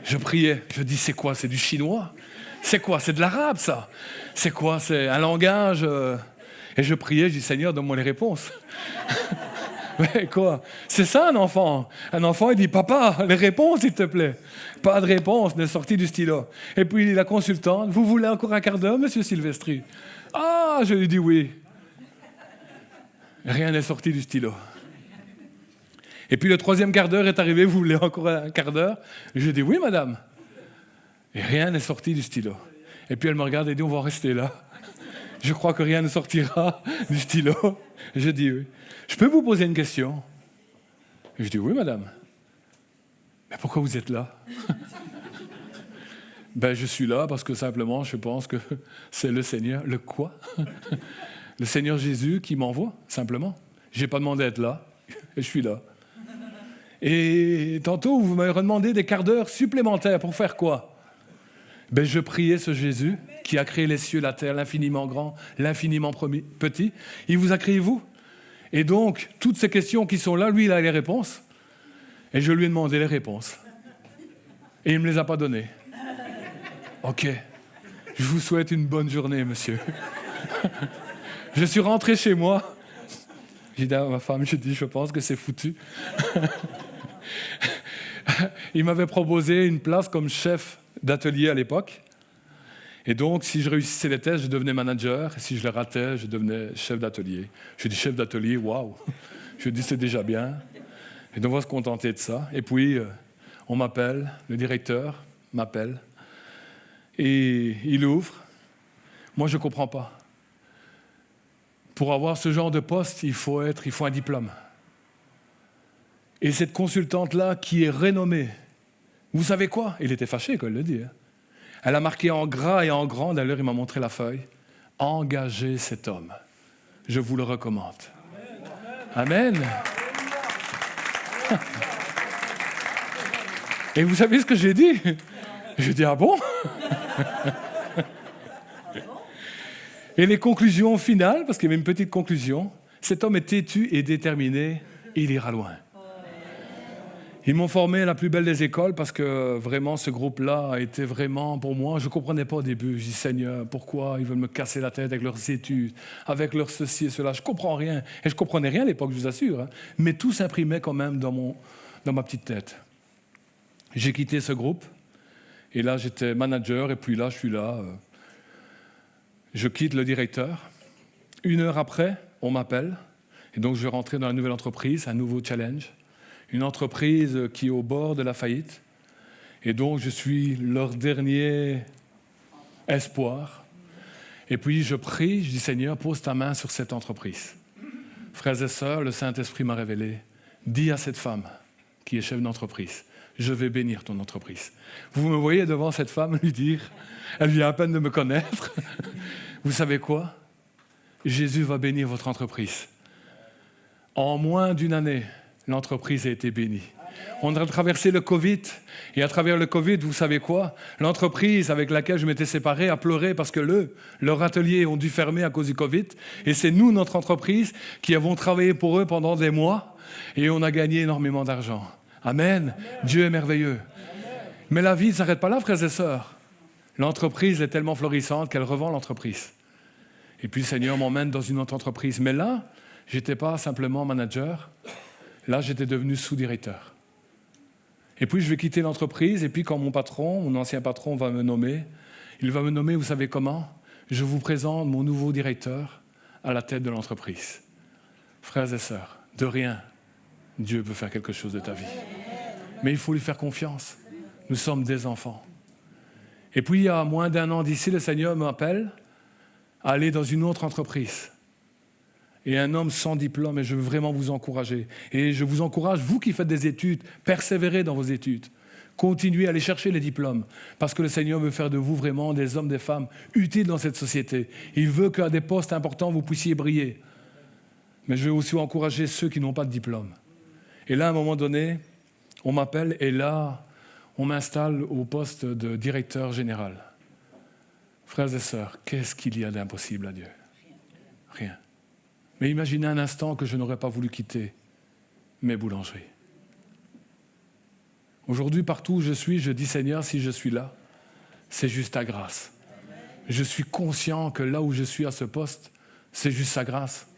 Je priais. Je dis, c'est quoi? C'est du chinois? C'est quoi? C'est de l'arabe, ça? C'est quoi? C'est un langage Et je priais, je dis, Seigneur, donne-moi les réponses. Mais quoi? C'est ça un enfant. Un enfant, il dit, papa, les réponses, s'il te plaît. Pas de réponse n'est sortie du stylo. Et puis la consultante, vous voulez encore un quart d'heure, monsieur Silvestri? Ah, je lui dis oui. Rien n'est sorti du stylo. Et puis le 3e quart d'heure est arrivé, vous voulez encore un quart d'heure? Je dis oui, madame. Et rien n'est sorti du stylo. Et puis elle me regarde et dit, on va rester là. Je crois que rien ne sortira du stylo. Je dis oui. Je peux vous poser une question? Je dis oui, madame. Mais pourquoi vous êtes là? Ben, je suis là parce que simplement, je pense que c'est le Seigneur. Le quoi? Le Seigneur Jésus qui m'envoie, simplement. Je n'ai pas demandé à être là, et je suis là. Et tantôt, vous m'avez demandé des quarts d'heure supplémentaires pour faire quoi? Ben, je priais ce Jésus qui a créé les cieux, la terre, l'infiniment grand, l'infiniment petit. Il vous a créé vous. Et donc, toutes ces questions qui sont là, lui, il a les réponses. Et je lui ai demandé les réponses. Et il ne me les a pas données. Ok. Je vous souhaite une bonne journée, monsieur. Je suis rentré chez moi. J'ai dit à ma femme, je pense que c'est foutu. Il m'avait proposé une place comme chef d'atelier à l'époque. Et donc, si je réussissais les tests, je devenais manager. Et si je les ratais, je devenais chef d'atelier. Je dis chef d'atelier, waouh. Je dis c'est déjà bien. Et donc, on va se contenter de ça. Et puis, on m'appelle, le directeur m'appelle. Et il ouvre. Moi, je ne comprends pas. Pour avoir ce genre de poste, il faut un diplôme. Et cette consultante-là, qui est renommée, vous savez quoi? Il était fâché quand elle le dit. Elle a marqué en gras et en grand, d'ailleurs il m'a montré la feuille, « Engagez cet homme. Je vous le recommande. » Amen. Amen. Et vous savez ce que j'ai dit? J'ai dit, ah bon? Et les conclusions finales, parce qu'il y avait une petite conclusion, cet homme est têtu et déterminé, il ira loin. Ils m'ont formé à la plus belle des écoles parce que vraiment ce groupe-là a été vraiment pour moi, je ne comprenais pas au début. Je dis Seigneur, pourquoi ils veulent me casser la tête avec leurs études, avec leur ceci et cela. Je ne comprends rien. Et je ne comprenais rien à l'époque, je vous assure. Hein. Mais tout s'imprimait quand même dans ma petite tête. J'ai quitté ce groupe et là j'étais manager et puis là je suis là. Je quitte le directeur. 1 heure après, on m'appelle et donc je vais rentrer dans la nouvelle entreprise, un nouveau challenge. Une entreprise qui est au bord de la faillite. Et donc, je suis leur dernier espoir. Et puis, je prie, je dis, Seigneur, pose ta main sur cette entreprise. Frères et sœurs, le Saint-Esprit m'a révélé, dis à cette femme qui est chef d'entreprise, je vais bénir ton entreprise. Vous me voyez devant cette femme lui dire, elle vient à peine de me connaître, vous savez quoi? Jésus va bénir votre entreprise. En moins d'une année, l'entreprise a été bénie. On a traversé le Covid, et à travers le Covid, vous savez quoi? L'entreprise avec laquelle je m'étais séparé a pleuré parce que leur atelier ont dû fermer à cause du Covid, et c'est nous, notre entreprise, qui avons travaillé pour eux pendant des mois, et on a gagné énormément d'argent. Amen. Dieu est merveilleux. Mais la vie ne s'arrête pas là, frères et sœurs. L'entreprise est tellement florissante qu'elle revend l'entreprise. Et puis le Seigneur m'emmène dans une autre entreprise. Mais là, je n'étais pas simplement manager. Là, j'étais devenu sous-directeur. Et puis, je vais quitter l'entreprise. Et puis, quand mon ancien patron va me nommer, il va me nommer, vous savez comment? Je vous présente mon nouveau directeur à la tête de l'entreprise. Frères et sœurs, de rien, Dieu peut faire quelque chose de ta vie. Mais il faut lui faire confiance. Nous sommes des enfants. Et puis, il y a moins d'un an d'ici, le Seigneur m'appelle à aller dans une autre entreprise. Et un homme sans diplôme, et je veux vraiment vous encourager. Et je vous encourage, vous qui faites des études, persévérez dans vos études. Continuez à aller chercher les diplômes, parce que le Seigneur veut faire de vous vraiment des hommes, des femmes utiles dans cette société. Il veut qu'à des postes importants, vous puissiez briller. Mais je veux aussi encourager ceux qui n'ont pas de diplôme. Et là, à un moment donné, on m'appelle, et là, on m'installe au poste de directeur général. Frères et sœurs, qu'est-ce qu'il y a d'impossible à Dieu? Rien. Mais imaginez un instant que je n'aurais pas voulu quitter mes boulangeries. Aujourd'hui, partout où je suis, je dis, Seigneur, si je suis là, c'est juste ta grâce. Je suis conscient que là où je suis à ce poste, c'est juste sa grâce.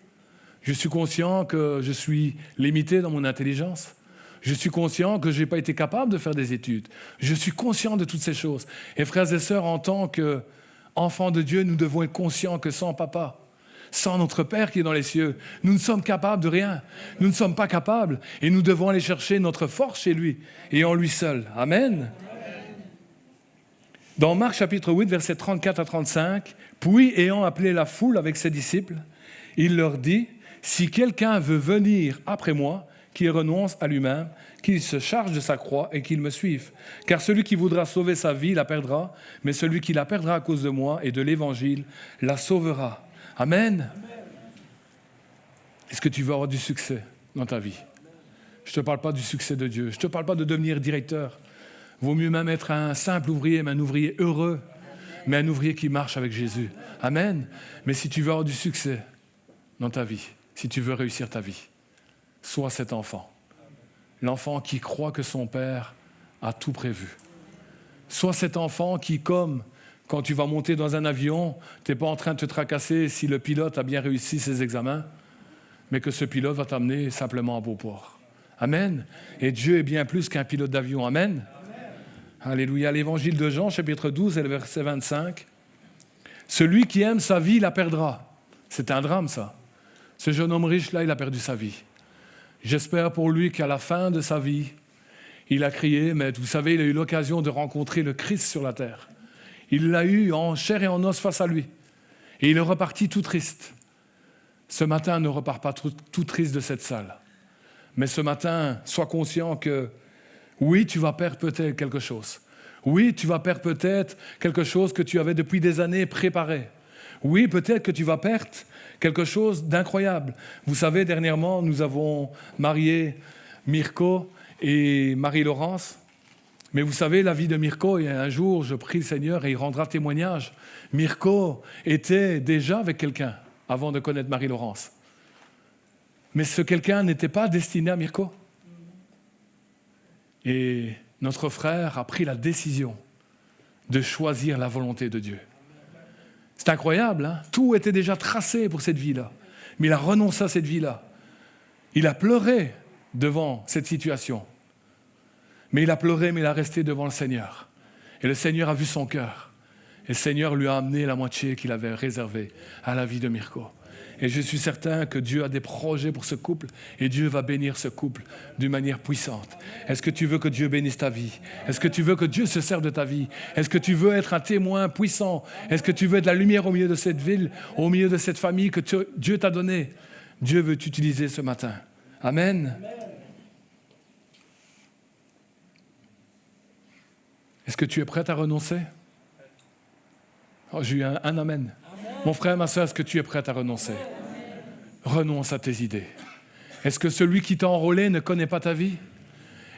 Je suis conscient que je suis limité dans mon intelligence. Je suis conscient que je n'ai pas été capable de faire des études. Je suis conscient de toutes ces choses. Et frères et sœurs, en tant qu'enfants de Dieu, nous devons être conscients que sans papa, sans notre Père qui est dans les cieux, nous ne sommes capables de rien. Nous ne sommes pas capables. Et nous devons aller chercher notre force chez lui et en lui seul. Amen. Dans Marc chapitre 8, versets 34 à 35, « Puis, ayant appelé la foule avec ses disciples, il leur dit, « Si quelqu'un veut venir après moi, qu'il renonce à lui-même, qu'il se charge de sa croix et qu'il me suive. Car celui qui voudra sauver sa vie la perdra, mais celui qui la perdra à cause de moi et de l'Évangile la sauvera. » Amen. Est-ce que tu veux avoir du succès dans ta vie? Je ne te parle pas du succès de Dieu. Je ne te parle pas de devenir directeur. Vaut mieux même être un simple ouvrier, mais un ouvrier heureux, mais un ouvrier qui marche avec Jésus. Amen. Mais si tu veux avoir du succès dans ta vie, si tu veux réussir ta vie, sois cet enfant. L'enfant qui croit que son père a tout prévu. Sois cet enfant qui, comme quand tu vas monter dans un avion, tu n'es pas en train de te tracasser si le pilote a bien réussi ses examens, mais que ce pilote va t'amener simplement à Beauport. Amen. Et Dieu est bien plus qu'un pilote d'avion. Amen. Alléluia. L'évangile de Jean, chapitre 12, et le verset 25. « Celui qui aime sa vie la perdra. » C'est un drame, ça. Ce jeune homme riche-là, il a perdu sa vie. J'espère pour lui qu'à la fin de sa vie, il a crié, mais vous savez, il a eu l'occasion de rencontrer le Christ sur la terre. Il l'a eu en chair et en os face à lui. Et il est reparti tout triste. Ce matin, ne repars pas tout triste de cette salle. Mais ce matin, sois conscient que oui, tu vas perdre peut-être quelque chose. Oui, tu vas perdre peut-être quelque chose que tu avais depuis des années préparé. Oui, peut-être que tu vas perdre quelque chose d'incroyable. Vous savez, dernièrement, nous avons marié Mirko et Marie-Laurence. Mais vous savez, la vie de Mirko, et un jour, je prie le Seigneur et il rendra témoignage. Mirko était déjà avec quelqu'un avant de connaître Marie-Laurence. Mais ce quelqu'un n'était pas destiné à Mirko. Et notre frère a pris la décision de choisir la volonté de Dieu. C'est incroyable, hein? Tout était déjà tracé pour cette vie-là. Mais il a renoncé à cette vie-là. Il a pleuré devant cette situation. Mais il a pleuré, mais il a resté devant le Seigneur. Et le Seigneur a vu son cœur. Et le Seigneur lui a amené la moitié qu'il avait réservée à la vie de Mirko. Et je suis certain que Dieu a des projets pour ce couple et Dieu va bénir ce couple d'une manière puissante. Est-ce que tu veux que Dieu bénisse ta vie? Est-ce que tu veux que Dieu se serve de ta vie? Est-ce que tu veux être un témoin puissant? Est-ce que tu veux être la lumière au milieu de cette ville, au milieu de cette famille que Dieu t'a donnée? Dieu veut t'utiliser ce matin. Amen. Est-ce que tu es prête à renoncer? Oh, j'ai eu un amen. Amen. Mon frère, ma soeur, est-ce que tu es prête à renoncer? Renonce à tes idées. Est-ce que celui qui t'a enrôlé ne connaît pas ta vie?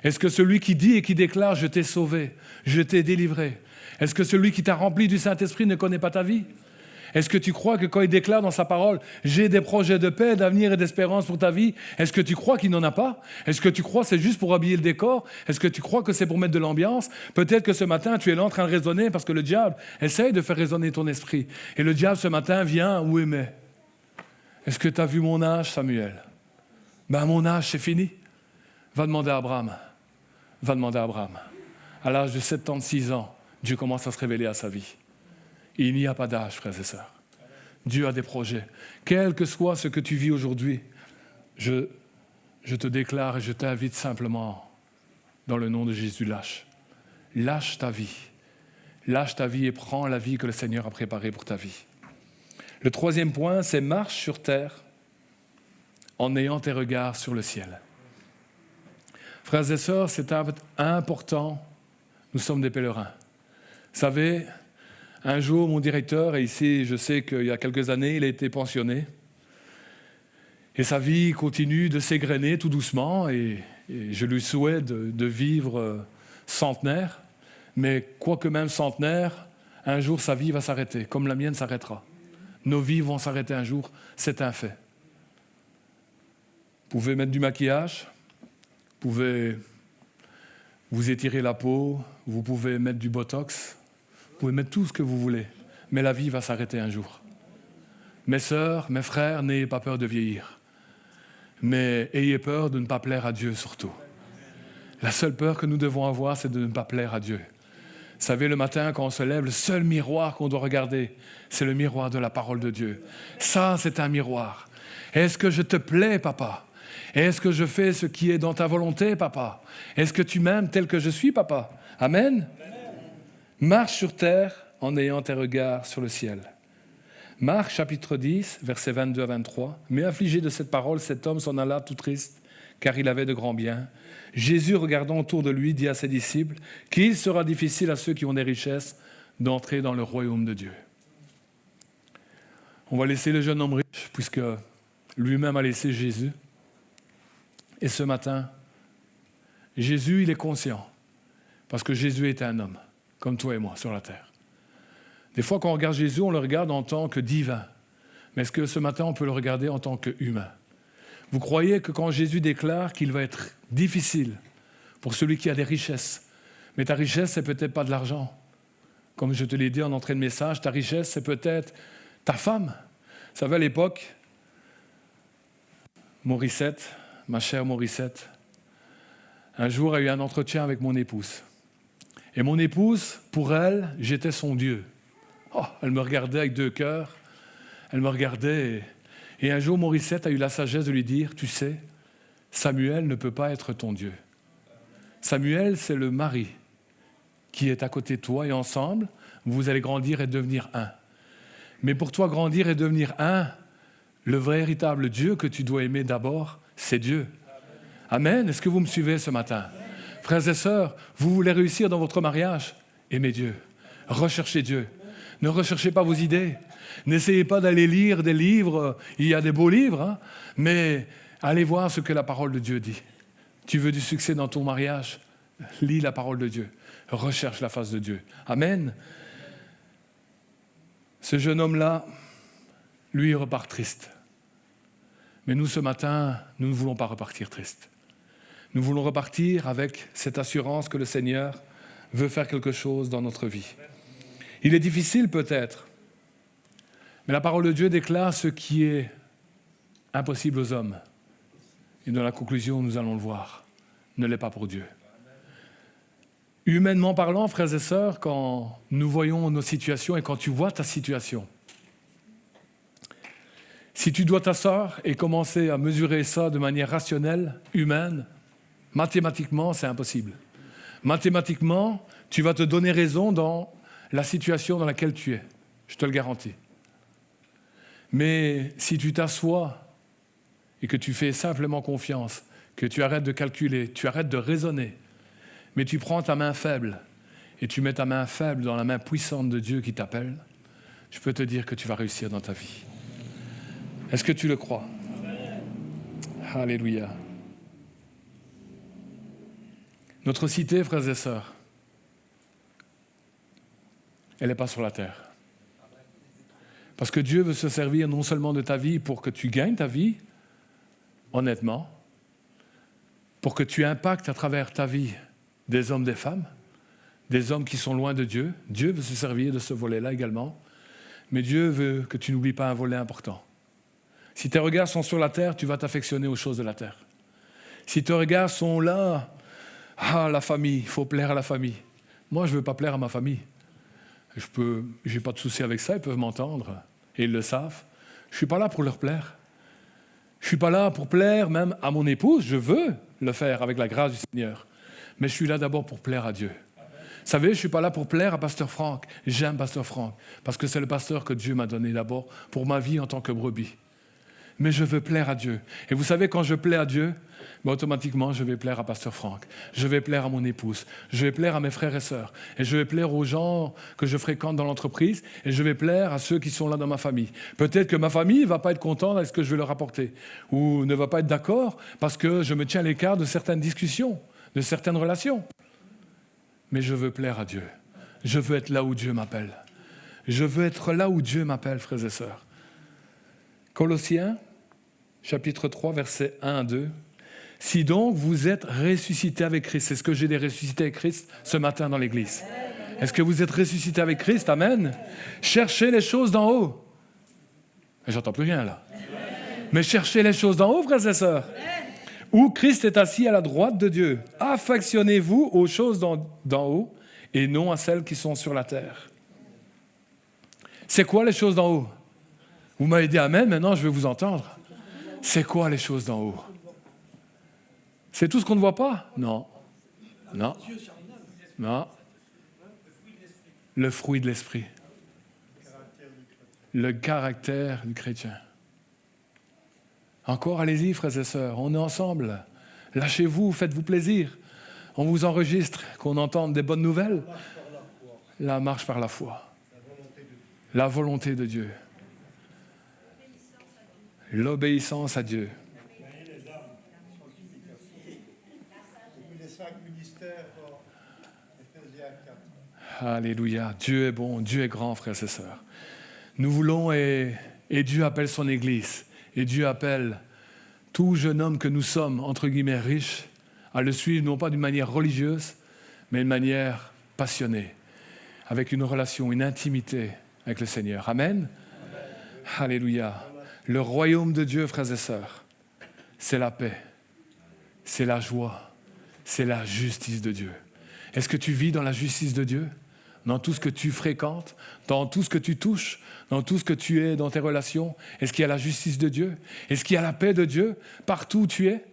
Est-ce que celui qui dit et qui déclare « Je t'ai sauvé, je t'ai délivré », est-ce que celui qui t'a rempli du Saint-Esprit ne connaît pas ta vie? Est-ce que tu crois que quand il déclare dans sa parole « J'ai des projets de paix, d'avenir et d'espérance pour ta vie », est-ce que tu crois qu'il n'en a pas? Est-ce que tu crois que c'est juste pour habiller le décor? Est-ce que tu crois que c'est pour mettre de l'ambiance? Peut-être que ce matin, tu es là en train de raisonner parce que le diable essaye de faire résonner ton esprit. Et le diable, ce matin, vient où aimer. Est-ce que tu as vu mon âge, Samuel? Ben, mon âge, c'est fini. Va demander à Abraham. Va demander à Abraham. À l'âge de 76 ans, Dieu commence à se révéler à sa vie. Il n'y a pas d'âge, frères et sœurs. Dieu a des projets. Quel que soit ce que tu vis aujourd'hui, je te déclare et je t'invite simplement, dans le nom de Jésus, lâche. Lâche ta vie. Lâche ta vie et prends la vie que le Seigneur a préparée pour ta vie. Le troisième point, c'est marche sur terre en ayant tes regards sur le ciel. Frères et sœurs, c'est important. Nous sommes des pèlerins. Vous savez, un jour, mon directeur, et ici, je sais qu'il y a quelques années, il a été pensionné. Et sa vie continue de s'égrener tout doucement, et je lui souhaite de vivre centenaire. Mais quoique même centenaire, un jour, sa vie va s'arrêter, comme la mienne s'arrêtera. Nos vies vont s'arrêter un jour, c'est un fait. Vous pouvez mettre du maquillage, vous pouvez vous étirer la peau, vous pouvez mettre du botox, vous pouvez mettre tout ce que vous voulez, mais la vie va s'arrêter un jour. Mes sœurs, mes frères, n'ayez pas peur de vieillir, mais ayez peur de ne pas plaire à Dieu surtout. La seule peur que nous devons avoir, c'est de ne pas plaire à Dieu. Vous savez, le matin, quand on se lève, le seul miroir qu'on doit regarder, c'est le miroir de la parole de Dieu. Ça, c'est un miroir. Est-ce que je te plais, papa? Est-ce que je fais ce qui est dans ta volonté, papa? Est-ce que tu m'aimes tel que je suis, papa? Amen. Marche sur terre en ayant tes regards sur le ciel. Marc, chapitre 10, versets 22 à 23. Mais affligé de cette parole, cet homme s'en alla tout triste, car il avait de grands biens. Jésus, regardant autour de lui, dit à ses disciples qu'il sera difficile à ceux qui ont des richesses d'entrer dans le royaume de Dieu. On va laisser le jeune homme riche, puisque lui-même a laissé Jésus. Et ce matin, Jésus, il est conscient, parce que Jésus était un homme, comme toi et moi, sur la terre. Des fois, quand on regarde Jésus, on le regarde en tant que divin. Mais est-ce que ce matin, on peut le regarder en tant qu'humain? Vous croyez que quand Jésus déclare qu'il va être difficile pour celui qui a des richesses, mais ta richesse, c'est peut-être pas de l'argent. Comme je te l'ai dit en entrée de message, ta richesse, c'est peut-être ta femme. Vous savez, à l'époque, Morissette, ma chère Morissette, un jour a eu un entretien avec mon épouse. Et mon épouse, pour elle, j'étais son Dieu. Oh, elle me regardait avec deux cœurs. Elle me regardait et un jour, Morissette a eu la sagesse de lui dire « Tu sais, Samuel ne peut pas être ton Dieu. Samuel, c'est le mari qui est à côté de toi et ensemble, vous allez grandir et devenir un. Mais pour toi, grandir et devenir un, le véritable Dieu que tu dois aimer d'abord, c'est Dieu. Amen. Est-ce que vous me suivez ce matin? Frères et sœurs, vous voulez réussir dans votre mariage? Aimez Dieu. Recherchez Dieu. Ne recherchez pas vos idées. N'essayez pas d'aller lire des livres. Il y a des beaux livres, hein, mais allez voir ce que la parole de Dieu dit. Tu veux du succès dans ton mariage? Lis la parole de Dieu. Recherche la face de Dieu. Amen. Ce jeune homme-là, lui, il repart triste. Mais nous, ce matin, nous ne voulons pas repartir triste. Nous voulons repartir avec cette assurance que le Seigneur veut faire quelque chose dans notre vie. Il est difficile peut-être, mais la parole de Dieu déclare ce qui est impossible aux hommes. Et dans la conclusion, nous allons le voir, ne l'est pas pour Dieu. Humainement parlant, frères et sœurs, quand nous voyons nos situations et quand tu vois ta situation, si tu dois t'asseoir et commencer à mesurer ça de manière rationnelle, humaine, mathématiquement, c'est impossible. Mathématiquement, tu vas te donner raison dans la situation dans laquelle tu es. Je te le garantis. Mais si tu t'assois et que tu fais simplement confiance, que tu arrêtes de calculer, tu arrêtes de raisonner, mais tu prends ta main faible et tu mets ta main faible dans la main puissante de Dieu qui t'appelle, je peux te dire que tu vas réussir dans ta vie. Est-ce que tu le crois? Alléluia. Notre cité, frères et sœurs, elle n'est pas sur la terre. Parce que Dieu veut se servir non seulement de ta vie pour que tu gagnes ta vie, honnêtement, pour que tu impactes à travers ta vie des hommes, des femmes, des hommes qui sont loin de Dieu. Dieu veut se servir de ce volet-là également. Mais Dieu veut que tu n'oublies pas un volet important. Si tes regards sont sur la terre, tu vas t'affectionner aux choses de la terre. Si tes regards sont là, la famille, il faut plaire à la famille. Moi, je ne veux pas plaire à ma famille. Je n'ai pas de souci avec ça, ils peuvent m'entendre, et ils le savent. Je ne suis pas là pour leur plaire. Je ne suis pas là pour plaire même à mon épouse, je veux le faire avec la grâce du Seigneur. Mais je suis là d'abord pour plaire à Dieu. Vous savez, je ne suis pas là pour plaire à Pasteur Franck. J'aime Pasteur Franck, parce que c'est le pasteur que Dieu m'a donné d'abord pour ma vie en tant que brebis. Mais je veux plaire à Dieu. Et vous savez, quand je plais à Dieu, automatiquement, je vais plaire à Pasteur Franck. Je vais plaire à mon épouse. Je vais plaire à mes frères et sœurs. Et je vais plaire aux gens que je fréquente dans l'entreprise. Et je vais plaire à ceux qui sont là dans ma famille. Peut-être que ma famille ne va pas être contente avec ce que je vais leur apporter. Ou ne va pas être d'accord parce que je me tiens à l'écart de certaines discussions, de certaines relations. Mais je veux plaire à Dieu. Je veux être là où Dieu m'appelle. Je veux être là où Dieu m'appelle, frères et sœurs. Colossiens, chapitre 3, versets 1 à 2. Si donc vous êtes ressuscités avec Christ, c'est ce que j'ai des ressuscités avec Christ ce matin dans l'église. Est-ce que vous êtes ressuscités avec Christ? Amen. Cherchez les choses d'en haut. J'entends plus rien là. Mais cherchez les choses d'en haut, frères et sœurs. Où Christ est assis à la droite de Dieu. Affectionnez-vous aux choses d'en haut et non à celles qui sont sur la terre. C'est quoi les choses d'en haut? Vous m'avez dit amen, maintenant je vais vous entendre. C'est quoi les choses d'en haut? C'est tout ce qu'on ne voit pas? Non. Non. Non. Le fruit de l'esprit. Le caractère du chrétien. Encore, allez-y, frères et sœurs, on est ensemble. Lâchez-vous, faites-vous plaisir. On vous enregistre, qu'on entende des bonnes nouvelles. La marche par la foi. La volonté de Dieu. L'obéissance à Dieu. Alléluia. Dieu est bon, Dieu est grand, frères et sœurs. Nous voulons, et Dieu appelle son Église, et Dieu appelle tout jeune homme que nous sommes, entre guillemets, riches, à le suivre, non pas d'une manière religieuse, mais d'une manière passionnée, avec une relation, une intimité avec le Seigneur. Amen. Alléluia. Le royaume de Dieu, frères et sœurs, c'est la paix, c'est la joie, c'est la justice de Dieu. Est-ce que tu vis dans la justice de Dieu? Dans tout ce que tu fréquentes, dans tout ce que tu touches, dans tout ce que tu es dans tes relations? Est-ce qu'il y a la justice de Dieu? Est-ce qu'il y a la paix de Dieu partout où tu es?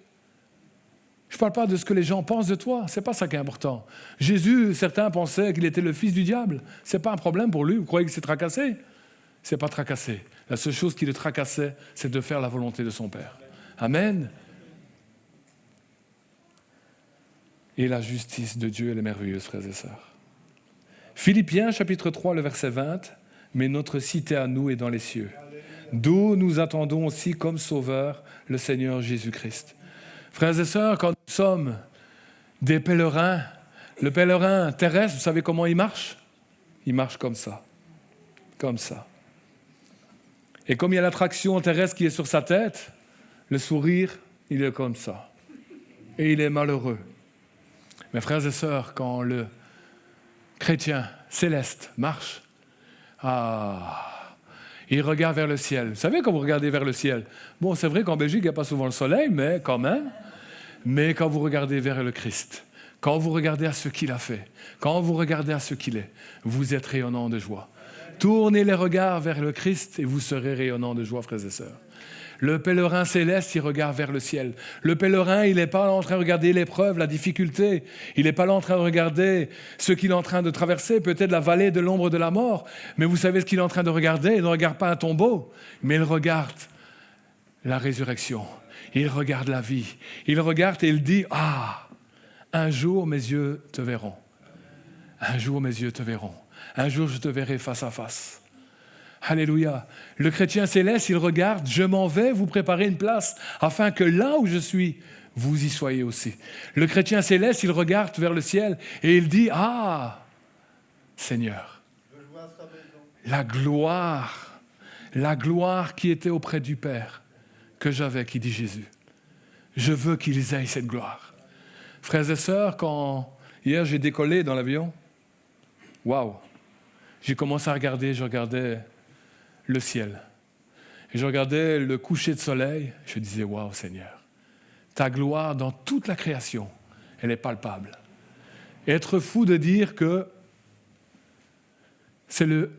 Je ne parle pas de ce que les gens pensent de toi, ce n'est pas ça qui est important. Jésus, certains pensaient qu'il était le fils du diable. Ce n'est pas un problème pour lui, vous croyez que c'est tracassé? Ce n'est pas tracassé. La seule chose qui le tracassait, c'est de faire la volonté de son Père. Amen. Et la justice de Dieu, elle est merveilleuse, frères et sœurs. Philippiens, chapitre 3, le verset 20. « Mais notre cité à nous est dans les cieux, d'où nous attendons aussi comme sauveur le Seigneur Jésus-Christ. » Frères et sœurs, quand nous sommes des pèlerins, le pèlerin terrestre, vous savez comment il marche? Il marche comme ça. Comme ça. Et comme il y a l'attraction terrestre qui est sur sa tête, le sourire, il est comme ça. Et il est malheureux. Mais frères et sœurs, quand le chrétien céleste marche, il regarde vers le ciel. Vous savez, quand vous regardez vers le ciel, bon, c'est vrai qu'en Belgique, il n'y a pas souvent le soleil, mais quand même. Mais quand vous regardez vers le Christ, quand vous regardez à ce qu'il a fait, quand vous regardez à ce qu'il est, vous êtes rayonnant de joie. Tournez les regards vers le Christ et vous serez rayonnant de joie, frères et sœurs. Le pèlerin céleste, il regarde vers le ciel. Le pèlerin, il n'est pas en train de regarder l'épreuve, la difficulté. Il n'est pas là en train de regarder ce qu'il est en train de traverser, peut-être la vallée de l'ombre de la mort. Mais vous savez ce qu'il est en train de regarder? Il ne regarde pas un tombeau, mais il regarde la résurrection. Il regarde la vie. Il regarde et il dit, un jour mes yeux te verront. Un jour, mes yeux te verront. Un jour, je te verrai face à face. Alléluia. Le chrétien céleste, il regarde, je m'en vais vous préparer une place, afin que là où je suis, vous y soyez aussi. Le chrétien céleste, il regarde vers le ciel et il dit, ah, Seigneur, la gloire qui était auprès du Père, que j'avais, qui dit Jésus. Je veux qu'ils aient cette gloire. Frères et sœurs, quand hier j'ai décollé dans l'avion, waouh, j'ai commencé à regarder, je regardais le ciel. Et je regardais le coucher de soleil, je disais, waouh Seigneur, ta gloire dans toute la création, elle est palpable. Et être fou de dire que c'est le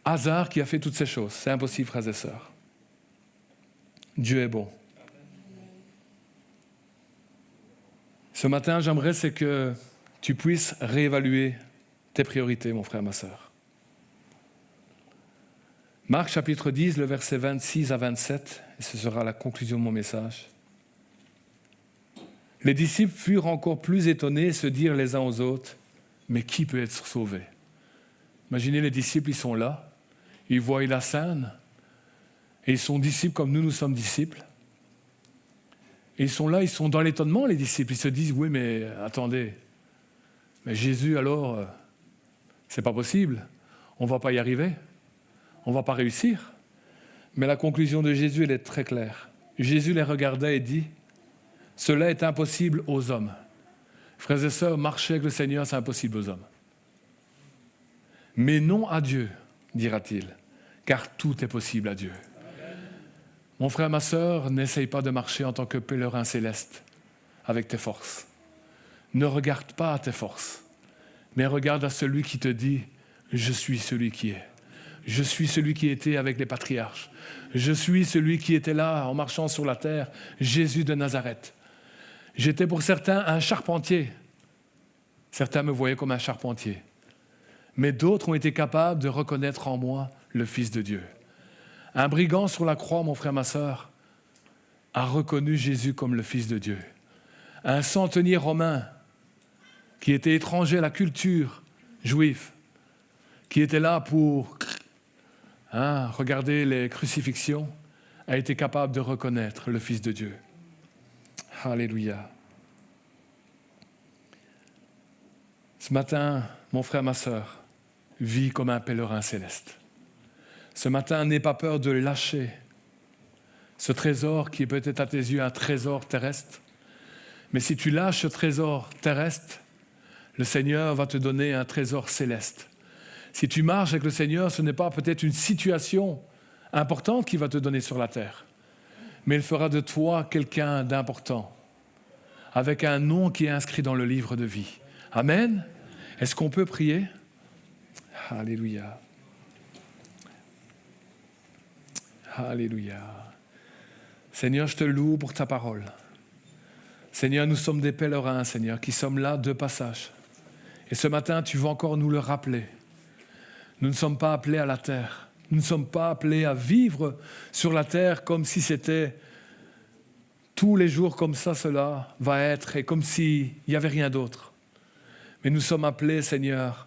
hasard qui a fait toutes ces choses, c'est impossible, frères et sœurs. Dieu est bon. Ce matin, j'aimerais c'est que tu puisses réévaluer tes priorités, mon frère, ma sœur. Marc chapitre 10, le verset 26 à 27, et ce sera la conclusion de mon message. Les disciples furent encore plus étonnés et se dirent les uns aux autres, mais qui peut être sauvé? Imaginez les disciples, ils sont là, ils voient la scène, et ils sont disciples comme nous sommes disciples. Et ils sont là, ils sont dans l'étonnement, les disciples. Ils se disent, oui, mais attendez, mais Jésus, alors, c'est pas possible, on ne va pas y arriver, on ne va pas réussir. Mais la conclusion de Jésus, elle est très claire. Jésus les regardait et dit, cela est impossible aux hommes. Frères et sœurs, marcher avec le Seigneur, c'est impossible aux hommes. Mais non à Dieu, dira-t-il, car tout est possible à Dieu. Mon frère, ma sœur, n'essaye pas de marcher en tant que pèlerin céleste avec tes forces. Ne regarde pas à tes forces, mais regarde à celui qui te dit « Je suis celui qui est. Je suis celui qui était avec les patriarches. Je suis celui qui était là en marchant sur la terre, Jésus de Nazareth. J'étais pour certains un charpentier. Certains me voyaient comme un charpentier. Mais d'autres ont été capables de reconnaître en moi le Fils de Dieu. Un brigand sur la croix, mon frère, ma sœur, a reconnu Jésus comme le Fils de Dieu. Un centenier romain qui était étranger à la culture juive, qui était là pour regarder les crucifixions, a été capable de reconnaître le Fils de Dieu. Alléluia. Ce matin, mon frère, ma sœur, vis comme un pèlerin céleste. Ce matin, n'aie pas peur de lâcher ce trésor qui est peut-être à tes yeux un trésor terrestre. Mais si tu lâches ce trésor terrestre, le Seigneur va te donner un trésor céleste. Si tu marches avec le Seigneur, ce n'est pas peut-être une situation importante qu'il va te donner sur la terre, mais il fera de toi quelqu'un d'important, avec un nom qui est inscrit dans le livre de vie. Amen. Est-ce qu'on peut prier? Alléluia. Alléluia. Seigneur, je te loue pour ta parole. Seigneur, nous sommes des pèlerins, Seigneur, qui sommes là de passage. Et ce matin, tu veux encore nous le rappeler. Nous ne sommes pas appelés à la terre. Nous ne sommes pas appelés à vivre sur la terre comme si c'était tous les jours comme ça, cela va être, et comme s'il n'y avait rien d'autre. Mais nous sommes appelés, Seigneur,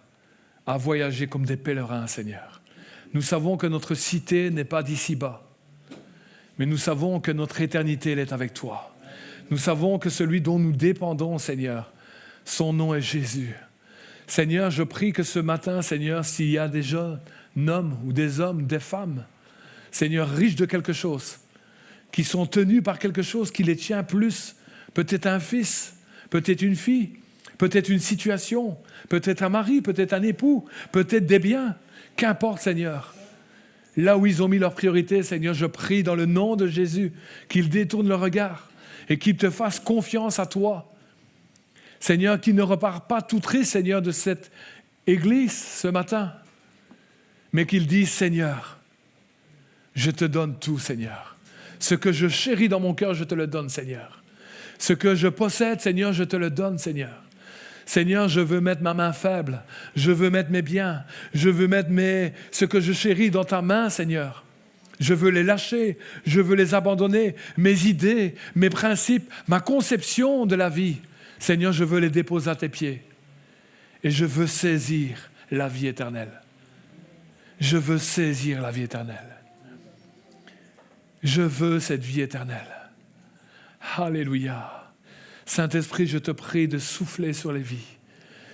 à voyager comme des pèlerins, Seigneur. Nous savons que notre cité n'est pas d'ici-bas, mais nous savons que notre éternité, elle est avec toi. Nous savons que celui dont nous dépendons, Seigneur, son nom est Jésus. Seigneur, je prie que ce matin, Seigneur, s'il y a des jeunes hommes ou des hommes, des femmes, Seigneur, riches de quelque chose, qui sont tenus par quelque chose qui les tient plus, peut-être un fils, peut-être une fille, peut-être une situation, peut-être un mari, peut-être un époux, peut-être des biens, qu'importe, Seigneur. Là où ils ont mis leur priorité, Seigneur, je prie dans le nom de Jésus qu'ils détournent le regard et qu'ils te fassent confiance à toi. Seigneur, qu'ils ne repartent pas tout tristes, Seigneur, de cette église ce matin, mais qu'ils disent, Seigneur, je te donne tout, Seigneur. Ce que je chéris dans mon cœur, je te le donne, Seigneur. Ce que je possède, Seigneur, je te le donne, Seigneur. Seigneur, je veux mettre ma main faible, je veux mettre mes biens, je veux mettre ce que je chéris dans ta main, Seigneur. Je veux les lâcher, je veux les abandonner, mes idées, mes principes, ma conception de la vie. Seigneur, je veux les déposer à tes pieds. Et je veux saisir la vie éternelle. Je veux saisir la vie éternelle. Je veux cette vie éternelle. Alléluia. Saint-Esprit, je te prie de souffler sur les vies.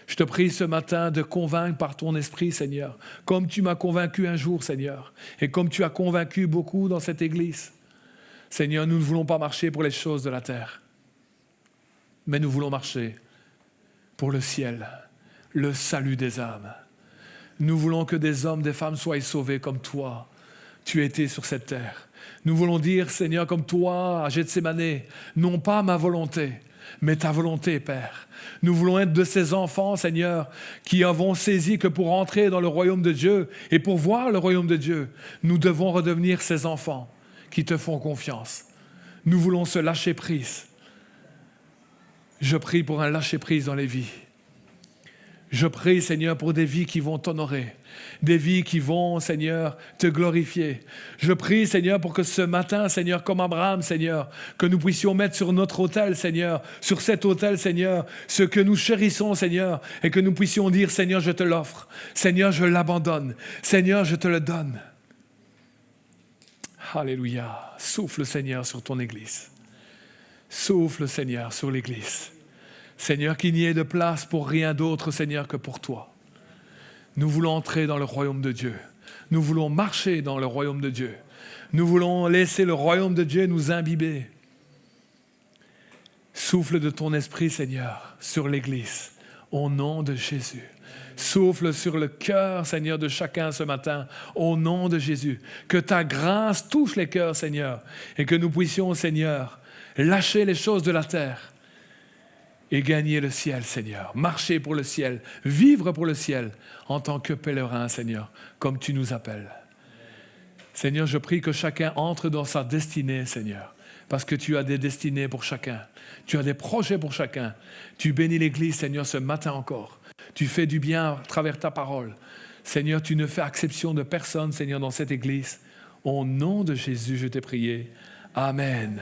Je te prie ce matin de convaincre par ton esprit, Seigneur, comme tu m'as convaincu un jour, Seigneur, et comme tu as convaincu beaucoup dans cette église. Seigneur, nous ne voulons pas marcher pour les choses de la terre, mais nous voulons marcher pour le ciel, le salut des âmes. Nous voulons que des hommes, des femmes soient sauvés comme toi, tu étais sur cette terre. Nous voulons dire, Seigneur, comme toi, à Gethsémanée, non pas ma volonté, mais ta volonté, Père. Nous voulons être de ces enfants, Seigneur, qui avons saisi que pour entrer dans le royaume de Dieu et pour voir le royaume de Dieu, nous devons redevenir ces enfants qui te font confiance. Nous voulons se lâcher prise. Je prie pour un lâcher prise dans les vies. Je prie, Seigneur, pour des vies qui vont t'honorer, des vies qui vont, Seigneur, te glorifier. Je prie, Seigneur, pour que ce matin, Seigneur, comme Abraham, Seigneur, que nous puissions mettre sur notre autel, Seigneur, sur cet autel, Seigneur, ce que nous chérissons, Seigneur, et que nous puissions dire, Seigneur, je te l'offre. Seigneur, je l'abandonne. Seigneur, je te le donne. Alléluia. Souffle, Seigneur, sur ton Église. Souffle, Seigneur, sur l'Église. Seigneur, qu'il n'y ait de place pour rien d'autre, Seigneur, que pour toi. Nous voulons entrer dans le royaume de Dieu. Nous voulons marcher dans le royaume de Dieu. Nous voulons laisser le royaume de Dieu nous imbiber. Souffle de ton esprit, Seigneur, sur l'Église, au nom de Jésus. Souffle sur le cœur, Seigneur, de chacun ce matin, au nom de Jésus. Que ta grâce touche les cœurs, Seigneur, et que nous puissions, Seigneur, lâcher les choses de la terre et gagner le ciel, Seigneur. Marcher pour le ciel, vivre pour le ciel, en tant que pèlerin, Seigneur, comme tu nous appelles. Seigneur, je prie que chacun entre dans sa destinée, Seigneur, parce que tu as des destinées pour chacun. Tu as des projets pour chacun. Tu bénis l'Église, Seigneur, ce matin encore. Tu fais du bien à travers ta parole. Seigneur, tu ne fais exception de personne, Seigneur, dans cette Église. Au nom de Jésus, je t'ai prié. Amen.